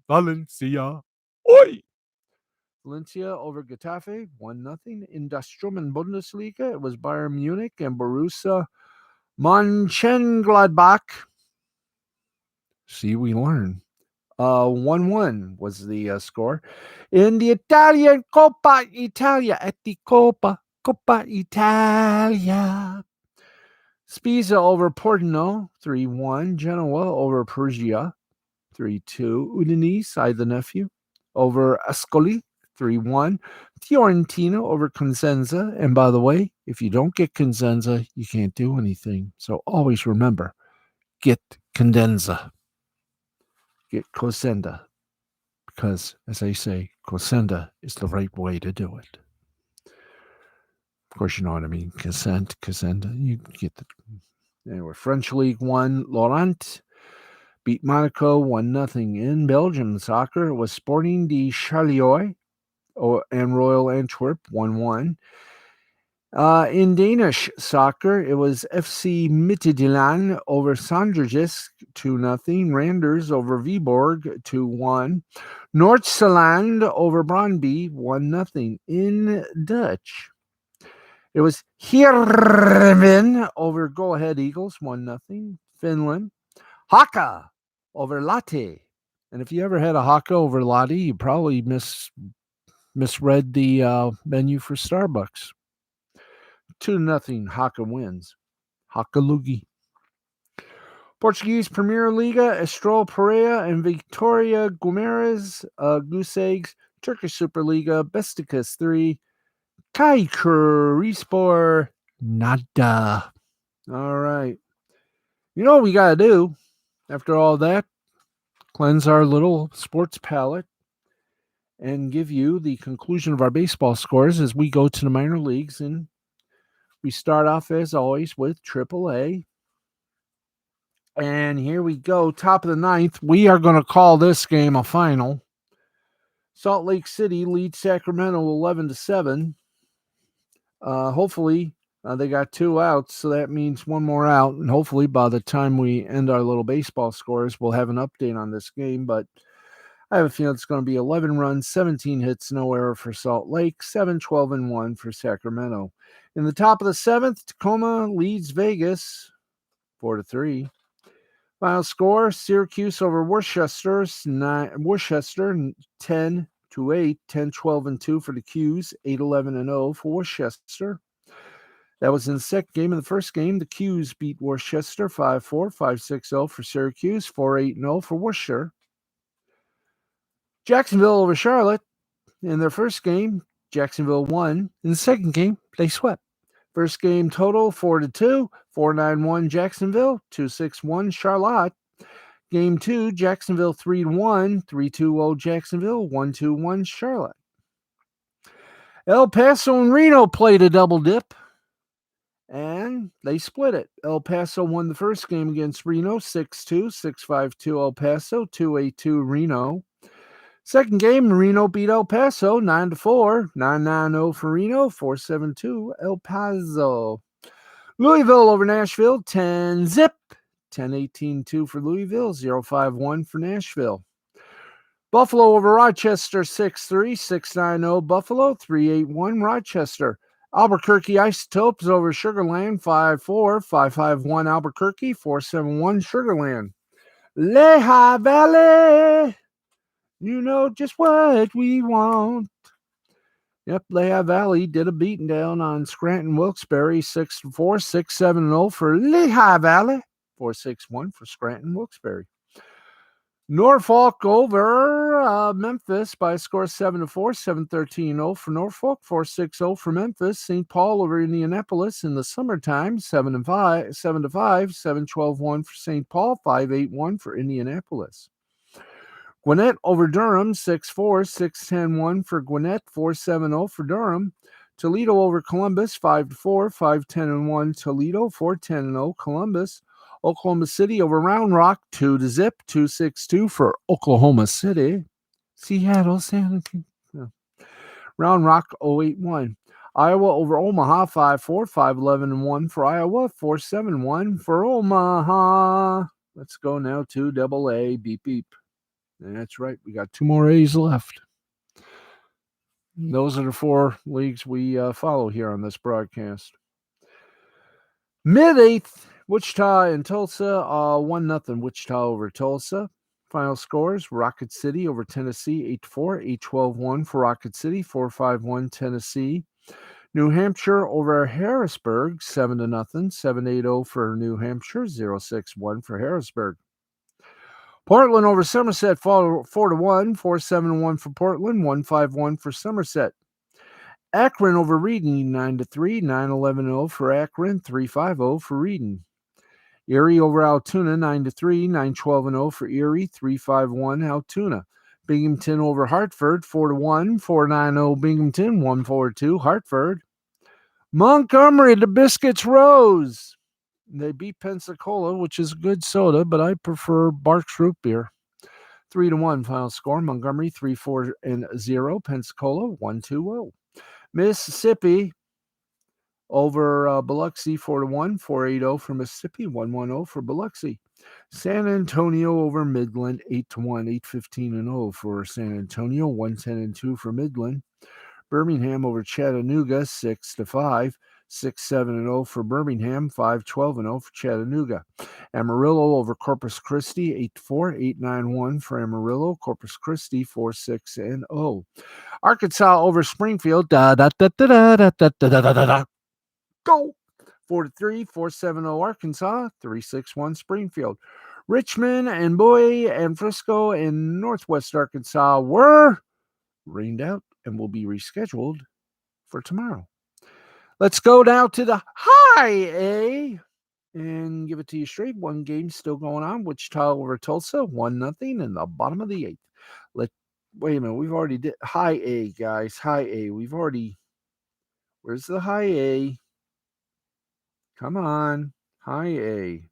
Valencia. Oi! Valencia over Getafe 1-0. In the German Bundesliga, it was Bayern Munich and Borussia Mönchengladbach. See, we learn. 1-1 was the score. In the Italian Coppa Italia at the Coppa Italia. Spezia over Pordenone 3-1. Genoa over Perugia 3-2. Udinese, I the nephew, over Ascoli 3-1. Fiorentina over Cosenza. And by the way, if you don't get Cosenza, you can't do anything. So always remember, get Cosenza. Get Cosenza. Because, as I say, Cosenza is the right way to do it. Of course, you know what I mean. Cosenza. You get the... Anyway, French League 1, Laurent beat Monaco 1-0. In Belgium soccer, it was Sporting de Charleroi and Royal Antwerp 1-1. In Danish soccer, it was FC Midtjylland over Sanderjysk 2-0. Randers over Viborg 2-1. Nordsjælland over Brøndby 1-0. In Dutch, it was Heerenveen over Go Ahead Eagles 1-0. Finland, Haka over Lahti. And if you ever had a Haka over Lahti, you probably misread the menu for Starbucks. 2-0 Haka wins. Hakalugi. Portuguese Premier Liga, Estrela Pereira and Victoria Guimarães, Goose Eggs. Turkish Superliga, Besiktas 3. Kayserispor nada. All right. You know what we got to do after all that? Cleanse our little sports palate and give you the conclusion of our baseball scores as we go to the minor leagues. And we start off, as always, with AAA. And here we go, top of the ninth. We are going to call this game a final. Salt Lake City leads Sacramento 11-7. Hopefully, they got 2 outs, so that means 1 more out. And hopefully, by the time we end our little baseball scores, we'll have an update on this game. But I have a feeling it's going to be 11 runs, 17 hits, no error for Salt Lake, 7-12-1 for Sacramento. In the top of the 7th, Tacoma leads Vegas 4-3. Final score, Syracuse over Worcester, Worcester 10-8, 10-12-2 for the Qs, 8-11-0 for Worcester. That was in the second game. In the first game, the Qs beat Worcester 5-4, 5-6-0 for Syracuse, 4-8-0 for Worcester. Jacksonville over Charlotte. In their first game, Jacksonville won. In the second game, they swept. First game total 4-2, 4-9-1 Jacksonville, 2-6-1 Charlotte. Game 2, Jacksonville 3-1, 3-2-0 Jacksonville, 1-2-1 Charlotte. El Paso and Reno played a double dip, and they split it. El Paso won the first game against Reno 6-2, 6-5-2 El Paso, 2-8-2 Reno. Second game, Reno beat El Paso 9-4, 9-9-0 for Reno, 4-7-2 El Paso. Louisville over Nashville 10-0, 10-18-2 for Louisville, 0-5-1 for Nashville. Buffalo over Rochester 6-3, 6-9-0 Buffalo, 3-8-1 Rochester. Albuquerque Isotopes over Sugarland 5-4, 5-5-1 Albuquerque, 4-7-1 Sugarland. Lehigh Valley, you know just what we want. Yep, Lehigh Valley did a beating down on Scranton Wilkes-Barre 6-4, 6-7-0 for Lehigh Valley, 4-6-1 for Scranton Wilkes-Barre. Norfolk over Memphis by a score of 7-4, 7-13-0 for Norfolk, 4-6-0 for Memphis. St. Paul over Indianapolis in the summertime, 7-5, 7-12-1 for St. Paul, 5-8-1 for Indianapolis. Gwinnett over Durham, 6-4, 6-10-1 for Gwinnett, 4-7-0 for Durham. Toledo over Columbus, 5-4, 5-10-1 Toledo, 4-10-0 Columbus. Oklahoma City over Round Rock, 2-0, 2-6-2 for Oklahoma City. Seattle, Santa Cruz. Round Rock, 0-8-1. Iowa over Omaha, 5-4, 5-11-1 for Iowa, 4-7-1 for Omaha. Let's go now to AA, beep, beep. That's right, we got 2 more A's left. Those are the 4 leagues we follow here on this broadcast. Mid-8th, Wichita and Tulsa, 1-0 Wichita over Tulsa. Final scores, Rocket City over Tennessee, 8-4, 8-12-1 for Rocket City, 4-5-1 Tennessee. New Hampshire over Harrisburg, 7-0, 7-8-0 for New Hampshire, 0-6-1 for Harrisburg. Portland over Somerset, 4-1, 4-7-1 for Portland, 1-5-1 for Somerset. Akron over Reading, 9-3, 9-11-0 for Akron, 3-5-0 for Reading. Erie over Altoona, 9-3, 9-12-0 for Erie, 3-5-1 Altoona. Binghamton over Hartford, 4-1, 4-9-0 Binghamton, 1-4-2 Hartford. Montgomery, the Biscuits rose. They beat Pensacola, which is a good soda, but I prefer Barks Root Beer. 3-1 final score. Montgomery 3-4-0. Pensacola 1-2-0. Mississippi over Biloxi 4-1, 4-8-0 for Mississippi, 1-1-0 for Biloxi. San Antonio over Midland 8-1, 8-15-0 for San Antonio, 1-10-2 for Midland. Birmingham over Chattanooga 6-5, 6-7-0 for Birmingham, 5-12-0 for Chattanooga. Amarillo over Corpus Christi 8-4, 8-9-1 for Amarillo, Corpus Christi 4-6-0. Arkansas over Springfield, go 4-3, 4-7-0 Arkansas, 3-6-1 Springfield. Richmond and Bowie and Frisco in Northwest Arkansas were rained out and will be rescheduled for tomorrow. Let's go now to the high A and give it to you straight. 1 game still going on. Wichita over Tulsa, 1-0 in the bottom of the 8th. Wait a minute. We've already did high A, guys. High A. Where's the high A? Come on. High A.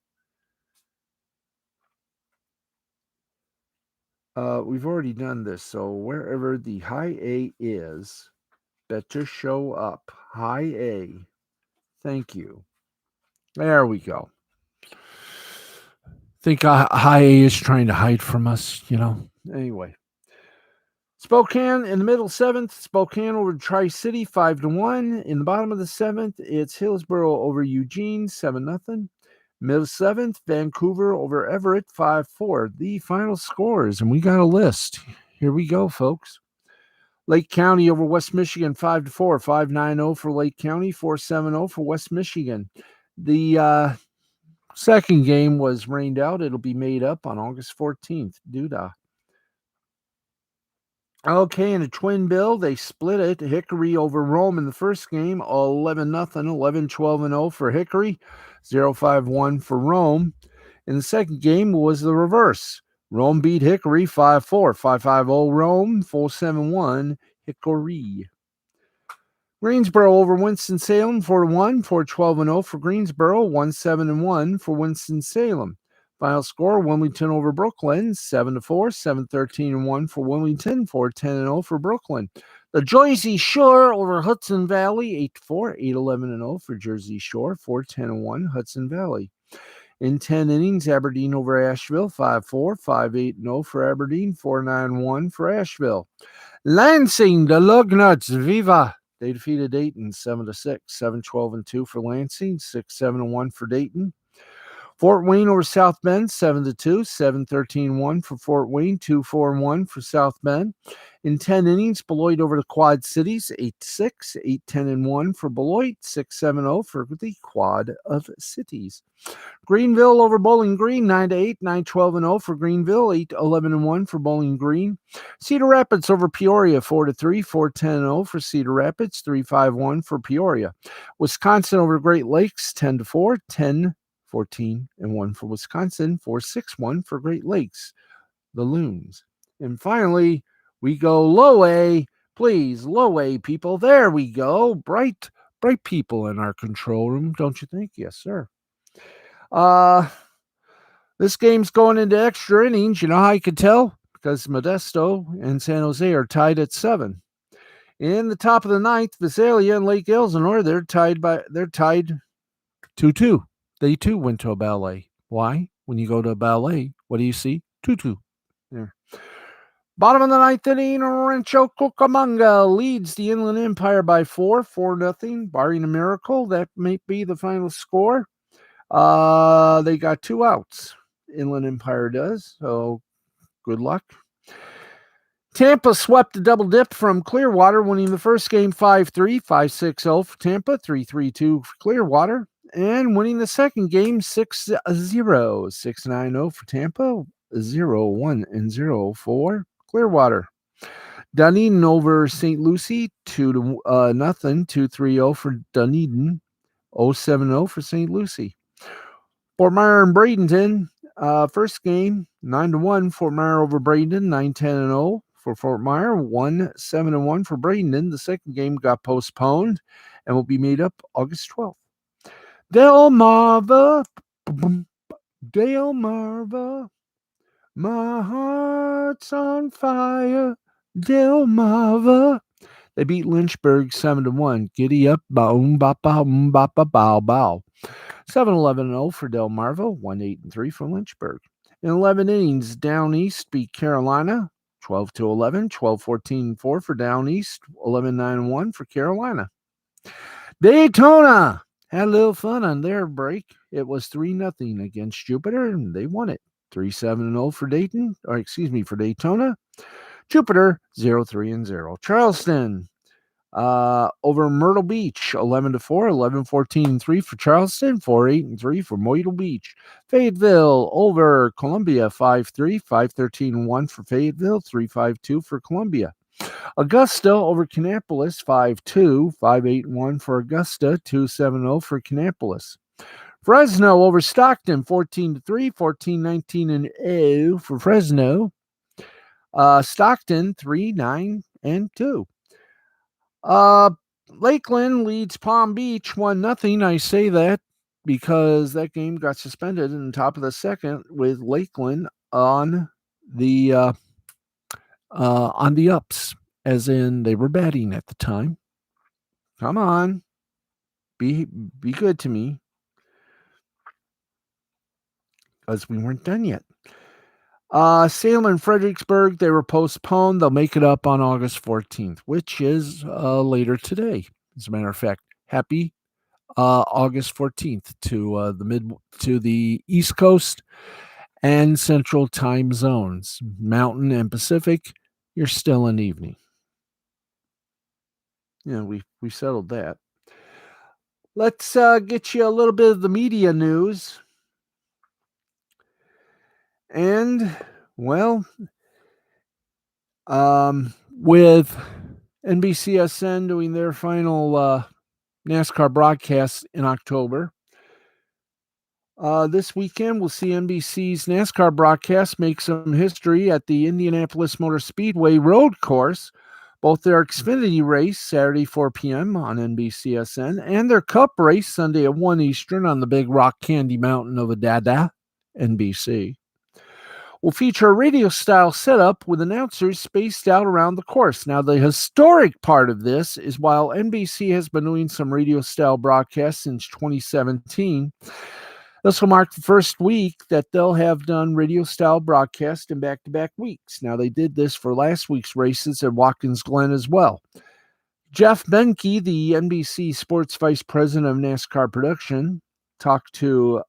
We've already done this. So wherever the high A is, better show up. High A. Thank you. There we go. Think high A is trying to hide from us, Anyway. Spokane in the middle 7th. Spokane over Tri-City 5-1. In the bottom of the 7th, it's Hillsboro over Eugene 7-0. Middle 7th, Vancouver over Everett 5-4. The final scores, and we got a list. Here we go, folks. Lake County over West Michigan 5-4, 5-9-0 for Lake County, 4-7-0 for West Michigan. The second game was rained out. It'll be made up on August 14th. Doodah. Okay, in a twin bill, they split it. Hickory over Rome in the first game, 11-0, 11-12-0 for Hickory, 0-5-1 for Rome. In the second game was the reverse. Rome beat Hickory 5-4, 5-5-0 Rome, 4-7-1 Hickory. Greensboro over Winston-Salem 4-1, 4-12-0 for Greensboro, 1-7-1 for Winston-Salem. Final score, Wilmington over Brooklyn, 7-4, 7-13-1 for Wilmington, 4-10-0 for Brooklyn. The Jersey Shore over Hudson Valley, 8-4, 8-11-0 for Jersey Shore, 4-10-1 Hudson Valley. In 10 innings, Aberdeen over Asheville, 5-4, 5-8-0 for Aberdeen, 4-9-1 for Asheville. Lansing, the Lugnuts, Viva! They defeated Dayton 7-6, 7-12-2 for Lansing, 6-7-1 for Dayton. Fort Wayne over South Bend, 7-2, 7-13-1 for Fort Wayne, 2-4-1 for South Bend. In 10 innings, Beloit over the Quad Cities, 8-6, 8-10-1 for Beloit, 6-7-0 for the Quad of Cities. Greenville over Bowling Green, 9-8, 9-12-0 for Greenville, 8-11-1 for Bowling Green. Cedar Rapids over Peoria, 4-3, 4-10-0 for Cedar Rapids, 3-5-1 for Peoria. Wisconsin over Great Lakes, 10-4, 10-14-1 for Wisconsin, 4-6-1 for Great Lakes, the Loons. And finally, we go low A. Please, low A people. There we go. Bright people in our control room, don't you think? Yes, sir. This game's going into extra innings. You know how you can tell? Because Modesto and San Jose are tied at 7. In the top of the ninth, Visalia and Lake Elsinore, they're tied 2-2. They too went to a ballet. Why? When you go to a ballet, what do you see? 2-2. There. Bottom of the ninth inning, Rancho Cucamonga leads the Inland Empire by 4-0. Barring a miracle, that may be the final score. They got 2 outs. Inland Empire does, so good luck. Tampa swept a double dip from Clearwater, winning the first game 5-3, 5-6-0 for Tampa, 3-3-2 for Clearwater, and winning the second game 6-0, 6-9-0 for Tampa, 0-1-0 for Clearwater. Dunedin over St. Lucie, 2-0, 2-3-0 for Dunedin, 0-7-0 for St. Lucie. Fort Myer and Bradenton, first game, 9-1, Fort Myer over Bradenton, 9-10-0 for Fort Myer, 1-7-1 for Bradenton. The second game got postponed and will be made up August 12th. Delmarva, my heart's on fire, Delmarva. They beat Lynchburg 7-1. Giddy up, boom, ba ba bow bow. 7-11-0 for Delmarva, 1-8-3 for Lynchburg. In 11 innings, Down East beat Carolina, 12-11, 12-14-4 for Down East, 11-9-1 for Carolina. Daytona had a little fun on their break. It was 3-0 against Jupiter, and they won it. 3-7-0 for for Daytona. Jupiter, 0-3-0. Charleston over Myrtle Beach, 11-4, 11-14-3 for Charleston, 4-8-3 for Myrtle Beach. Fayetteville over Columbia, 5-3, 5-13-1 for Fayetteville, 3-5-2 for Columbia. Augusta over Kannapolis, 5-2, 5-8-1 for Augusta, 2-7-0 for Kannapolis. Fresno over Stockton, 14-3, 14-19-0 for Fresno. Stockton, 3-9-2. Lakeland leads Palm Beach 1-0. I say that because that game got suspended in the top of the second with Lakeland on the ups, as in they were batting at the time. Come on, be good to me, because we weren't done yet. Salem and Fredericksburg, they were postponed. They'll make it up on August 14th, which is later today. As a matter of fact, happy August 14th to the East Coast and Central time zones. Mountain and Pacific, you're still in evening. Yeah, we settled that. Let's get you a little bit of the media news. And, well, with NBCSN doing their final NASCAR broadcast in October, this weekend we'll see NBC's NASCAR broadcast make some history at the Indianapolis Motor Speedway road course. Both their Xfinity race Saturday 4 p.m. on NBCSN and their Cup race Sunday at 1 Eastern on the Big Rock Candy Mountain of Adada, NBC, will feature a radio-style setup with announcers spaced out around the course. Now, the historic part of this is while NBC has been doing some radio-style broadcasts since 2017, this will mark the first week that they'll have done radio-style broadcast in back-to-back weeks. Now, they did this for last week's races at Watkins Glen as well. Jeff Benke, the NBC Sports Vice President of NASCAR Production, talked to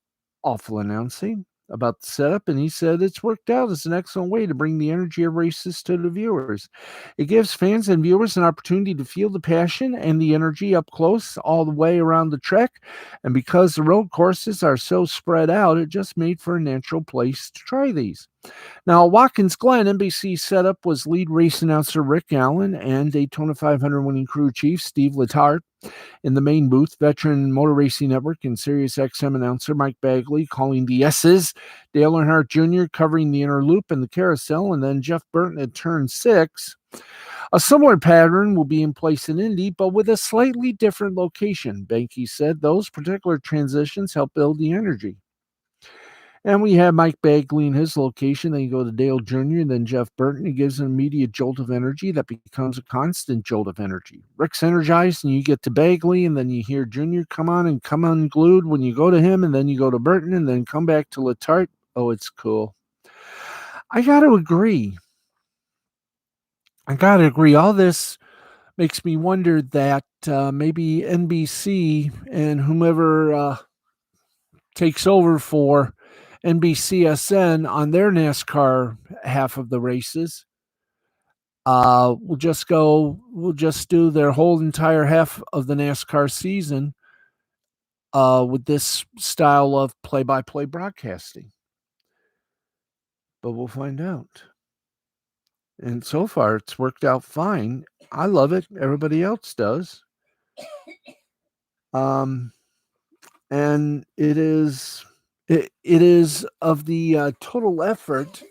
Awful Announcing about the setup, and he said it's worked out as an excellent way to bring the energy of races to the viewers. It gives fans and viewers an opportunity to feel the passion and the energy up close all the way around the track, and because the road courses are so spread out, it just made for a natural place to try these. Now, Watkins Glen, NBC setup was lead race announcer Rick Allen and Daytona 500 winning crew chief Steve Letarte. In the main booth, veteran Motor Racing Network and Sirius XM announcer Mike Bagley calling the S's, Dale Earnhardt Jr. covering the inner loop and the carousel, and then Jeff Burton at turn 6. A similar pattern will be in place in Indy, but with a slightly different location. Benke said those particular transitions help build the energy. And we have Mike Bagley in his location. Then you go to Dale Jr. and then Jeff Burton. He gives an immediate jolt of energy that becomes a constant jolt of energy. Rick's energized, and you get to Bagley, and then you hear Jr. come on and come unglued when you go to him, and then you go to Burton, and then come back to Letarte. Oh, it's cool. I got to agree. All this makes me wonder that maybe NBC and whomever takes over for NBCSN on their NASCAR half of the races. We'll just do their whole entire half of the NASCAR season with this style of play-by-play broadcasting. But we'll find out. And so far, it's worked out fine. I love it. Everybody else does. And it is of the total effort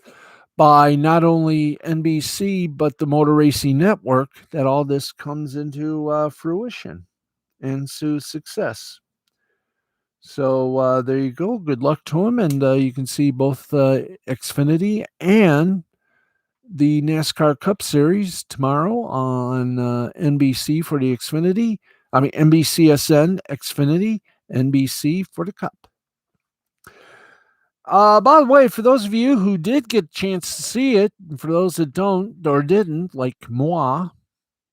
by not only NBC, but the Motor Racing Network that all this comes into fruition and success. So there you go. Good luck to him. And you can see both Xfinity and the NASCAR Cup Series tomorrow on NBC for the Xfinity. NBCSN, Xfinity, NBC for the Cup. By the way, for those of you who did get a chance to see it, and for those that don't or didn't, like moi,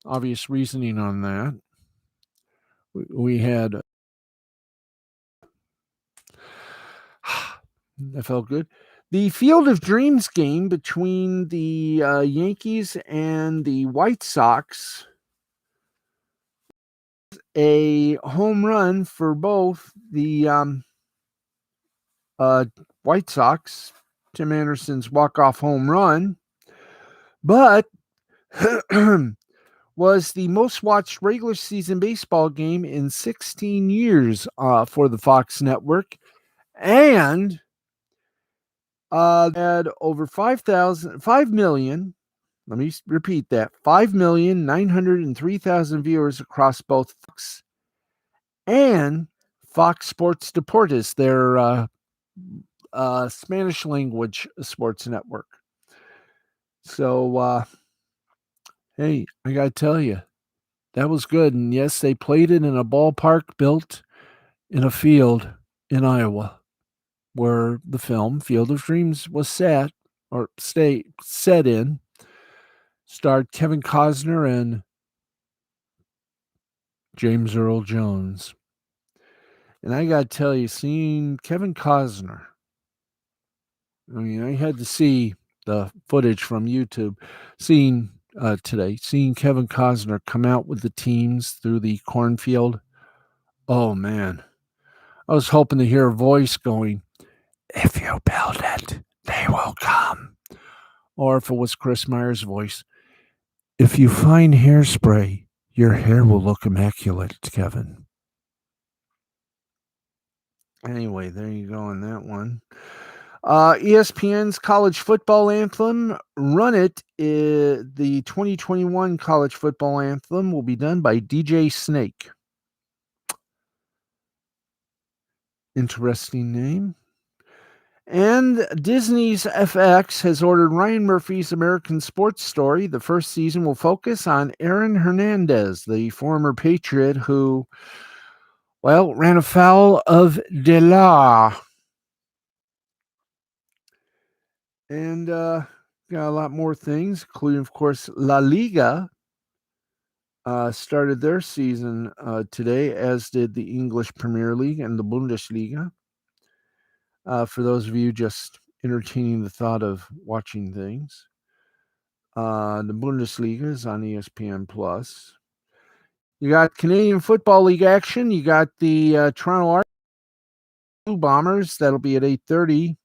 obvious reasoning on that, we had that felt good. The Field of Dreams game between the Yankees and the White Sox, a home run for both the White Sox, Tim Anderson's walk-off home run, but was the most watched regular season baseball game in 16 years for the Fox network, and had over 5 million, let me repeat that, 5,903,000 viewers across both Fox and Fox Sports Deportes, their Spanish language sports network. So, hey, I got to tell you, that was good. And yes, they played it in a ballpark built in a field in Iowa where the film Field of Dreams was set in. Starred Kevin Costner and James Earl Jones. And I got to tell you, seeing Kevin Costner, I mean, I had to see the footage from YouTube, seeing seeing Kevin Costner come out with the teams through the cornfield. Oh, man. I was hoping to hear a voice going, "If you build it, they will come." Or if it was Chris Meyer's voice, "If you find hairspray, your hair will look immaculate, Kevin." Anyway, there you go on that one. ESPN's college football anthem, Run It, the 2021 college football anthem will be done by DJ Snake. Interesting name. And Disney's FX has ordered Ryan Murphy's American Sports Story. The first season will focus on Aaron Hernandez, the former Patriot who, well, ran afoul of the law. And got a lot more things, including, of course, La Liga started their season today, as did the English Premier League and the Bundesliga. For those of you just entertaining the thought of watching things, the Bundesliga is on ESPN Plus. You got Canadian Football League action. You got the Toronto Blue Bombers. That'll be at 8:30.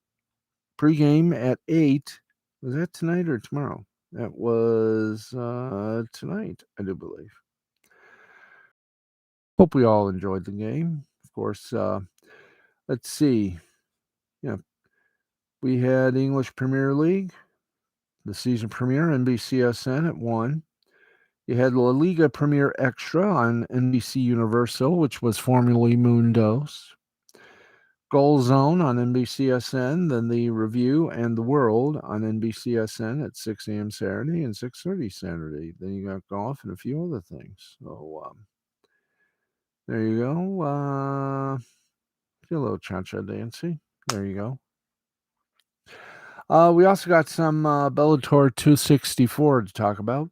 Pregame at 8. Was that tonight or tomorrow? That was tonight, I do believe. Hope we all enjoyed the game. Of course, let's see. Yeah, we had English Premier League, the season premiere, NBCSN at 1. You had La Liga Premier Extra on NBC Universal, which was formerly Mundos. Goal Zone on NBCSN, then the Review and the World on NBCSN at 6 a.m. Saturday and 6:30 Saturday. Then you got golf and a few other things. So there you go. Do a little cha-cha dancing. There you go. We also got some Bellator 264 to talk about.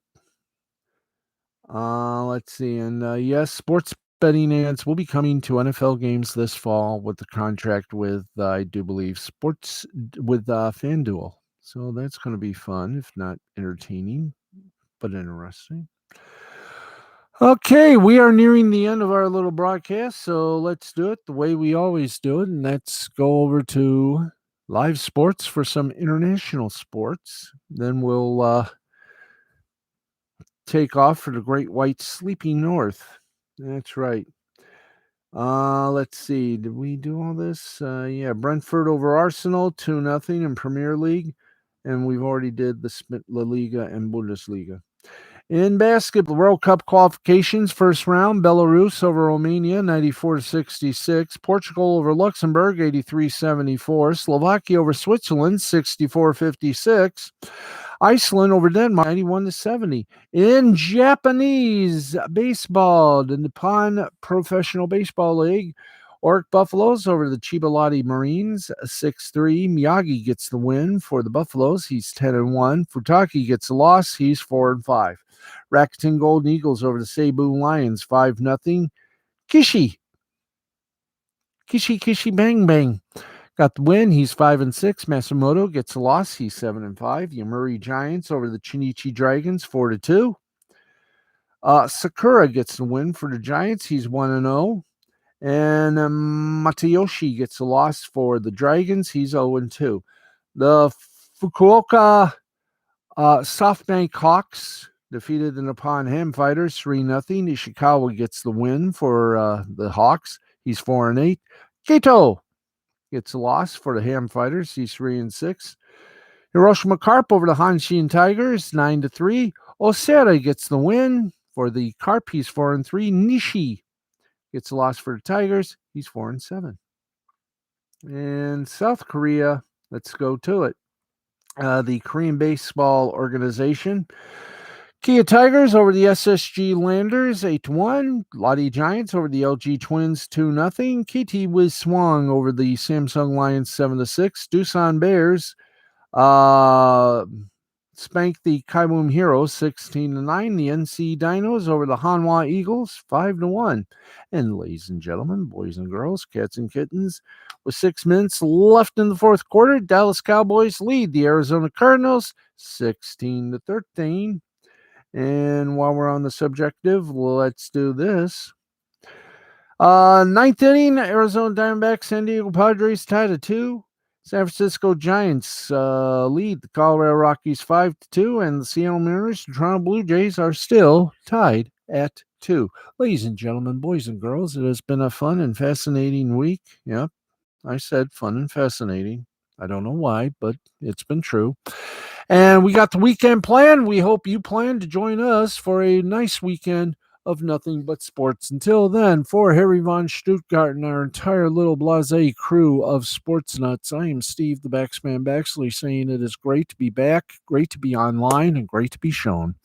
Let's see. And yes, sports betting ads will be coming to NFL games this fall with the contract with, I do believe, Sports with FanDuel. So that's going to be fun, if not entertaining, but interesting. Okay, we are nearing the end of our little broadcast, so let's do it the way we always do it, and let's go over to live sports for some international sports. Then we'll take off for the Great White Sleeping North. That's right. Let's see. Did we do all this? Yeah, Brentford over Arsenal, 2-0 in Premier League, and we've already did the La Liga and Bundesliga. In basketball, World Cup qualifications, first round, Belarus over Romania, 94-66. Portugal over Luxembourg, 83-74. Slovakia over Switzerland, 64-56. Iceland over Denmark, 91-70. In Japanese baseball, the Nippon Professional Baseball League, Oric Buffaloes over the Chiba Lotte Marines, 6-3. Miyagi gets the win for the Buffaloes. He's 10-1. Futaki gets the loss. He's 4-5. Rakuten Golden Eagles over the Cebu Lions, 5-0. Kishi Bang Bang got the win. He's 5-6. Matsumoto gets the loss. He's 7-5. Yomiuri Giants over the Chinichi Dragons, 4-2. Sakura gets the win for the Giants. He's 1-0. And Matayoshi gets the loss for the Dragons. He's 0-2. The Fukuoka SoftBank Hawks defeated the Nippon Ham Fighters 3-0. Ishikawa gets the win for the Hawks. He's 4-8. Kato gets a loss for the Ham Fighters. He's 3-6. Hiroshima Carp over the Hanshin Tigers, 9-3. Osera gets the win for the Carp. He's 4-3. Nishi gets a loss for the Tigers. He's 4-7. And South Korea, let's go to it. The Korean Baseball Organization. Kia Tigers over the SSG Landers, 8-1. Lotte Giants over the LG Twins, 2-0. KT Wiz Swang over the Samsung Lions, 7-6. Doosan Bears, spanked the Kaiboom Heroes 16-9. The NC Dinos over the Hanwha Eagles 5-1. And ladies and gentlemen, boys and girls, cats and kittens, with 6 minutes left in the fourth quarter, Dallas Cowboys lead the Arizona Cardinals 16-13. And while we're on the subjective, let's do this. Ninth inning, Arizona Diamondbacks, San Diego Padres tied at 2. San Francisco Giants lead the Colorado Rockies 5-2, and the Seattle Mariners and Toronto Blue Jays are still tied at 2. Ladies and gentlemen, boys and girls, it has been a fun and fascinating week. Yep, I said fun and fascinating. I don't know why, but it's been true. And we got the weekend planned. We hope you plan to join us for a nice weekend of nothing but sports. Until then, for Harry von Stuttgart and our entire little blasé crew of sports nuts, I am Steve the Baxman Baxley, saying it is great to be back, great to be online, and great to be shown.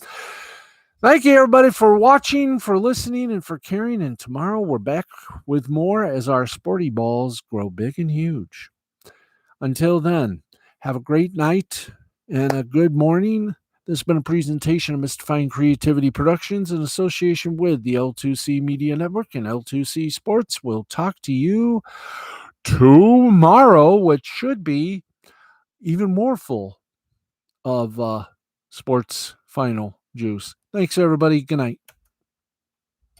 Thank you, everybody, for watching, for listening, and for caring. And tomorrow we're back with more as our sporty balls grow big and huge. Until then, have a great night and a good morning. This has been a presentation of Mystifying Creativity Productions in association with the L2C Media Network and L2C Sports. We'll talk to you tomorrow, which should be even more full of sports final juice. Thanks, everybody. Good night.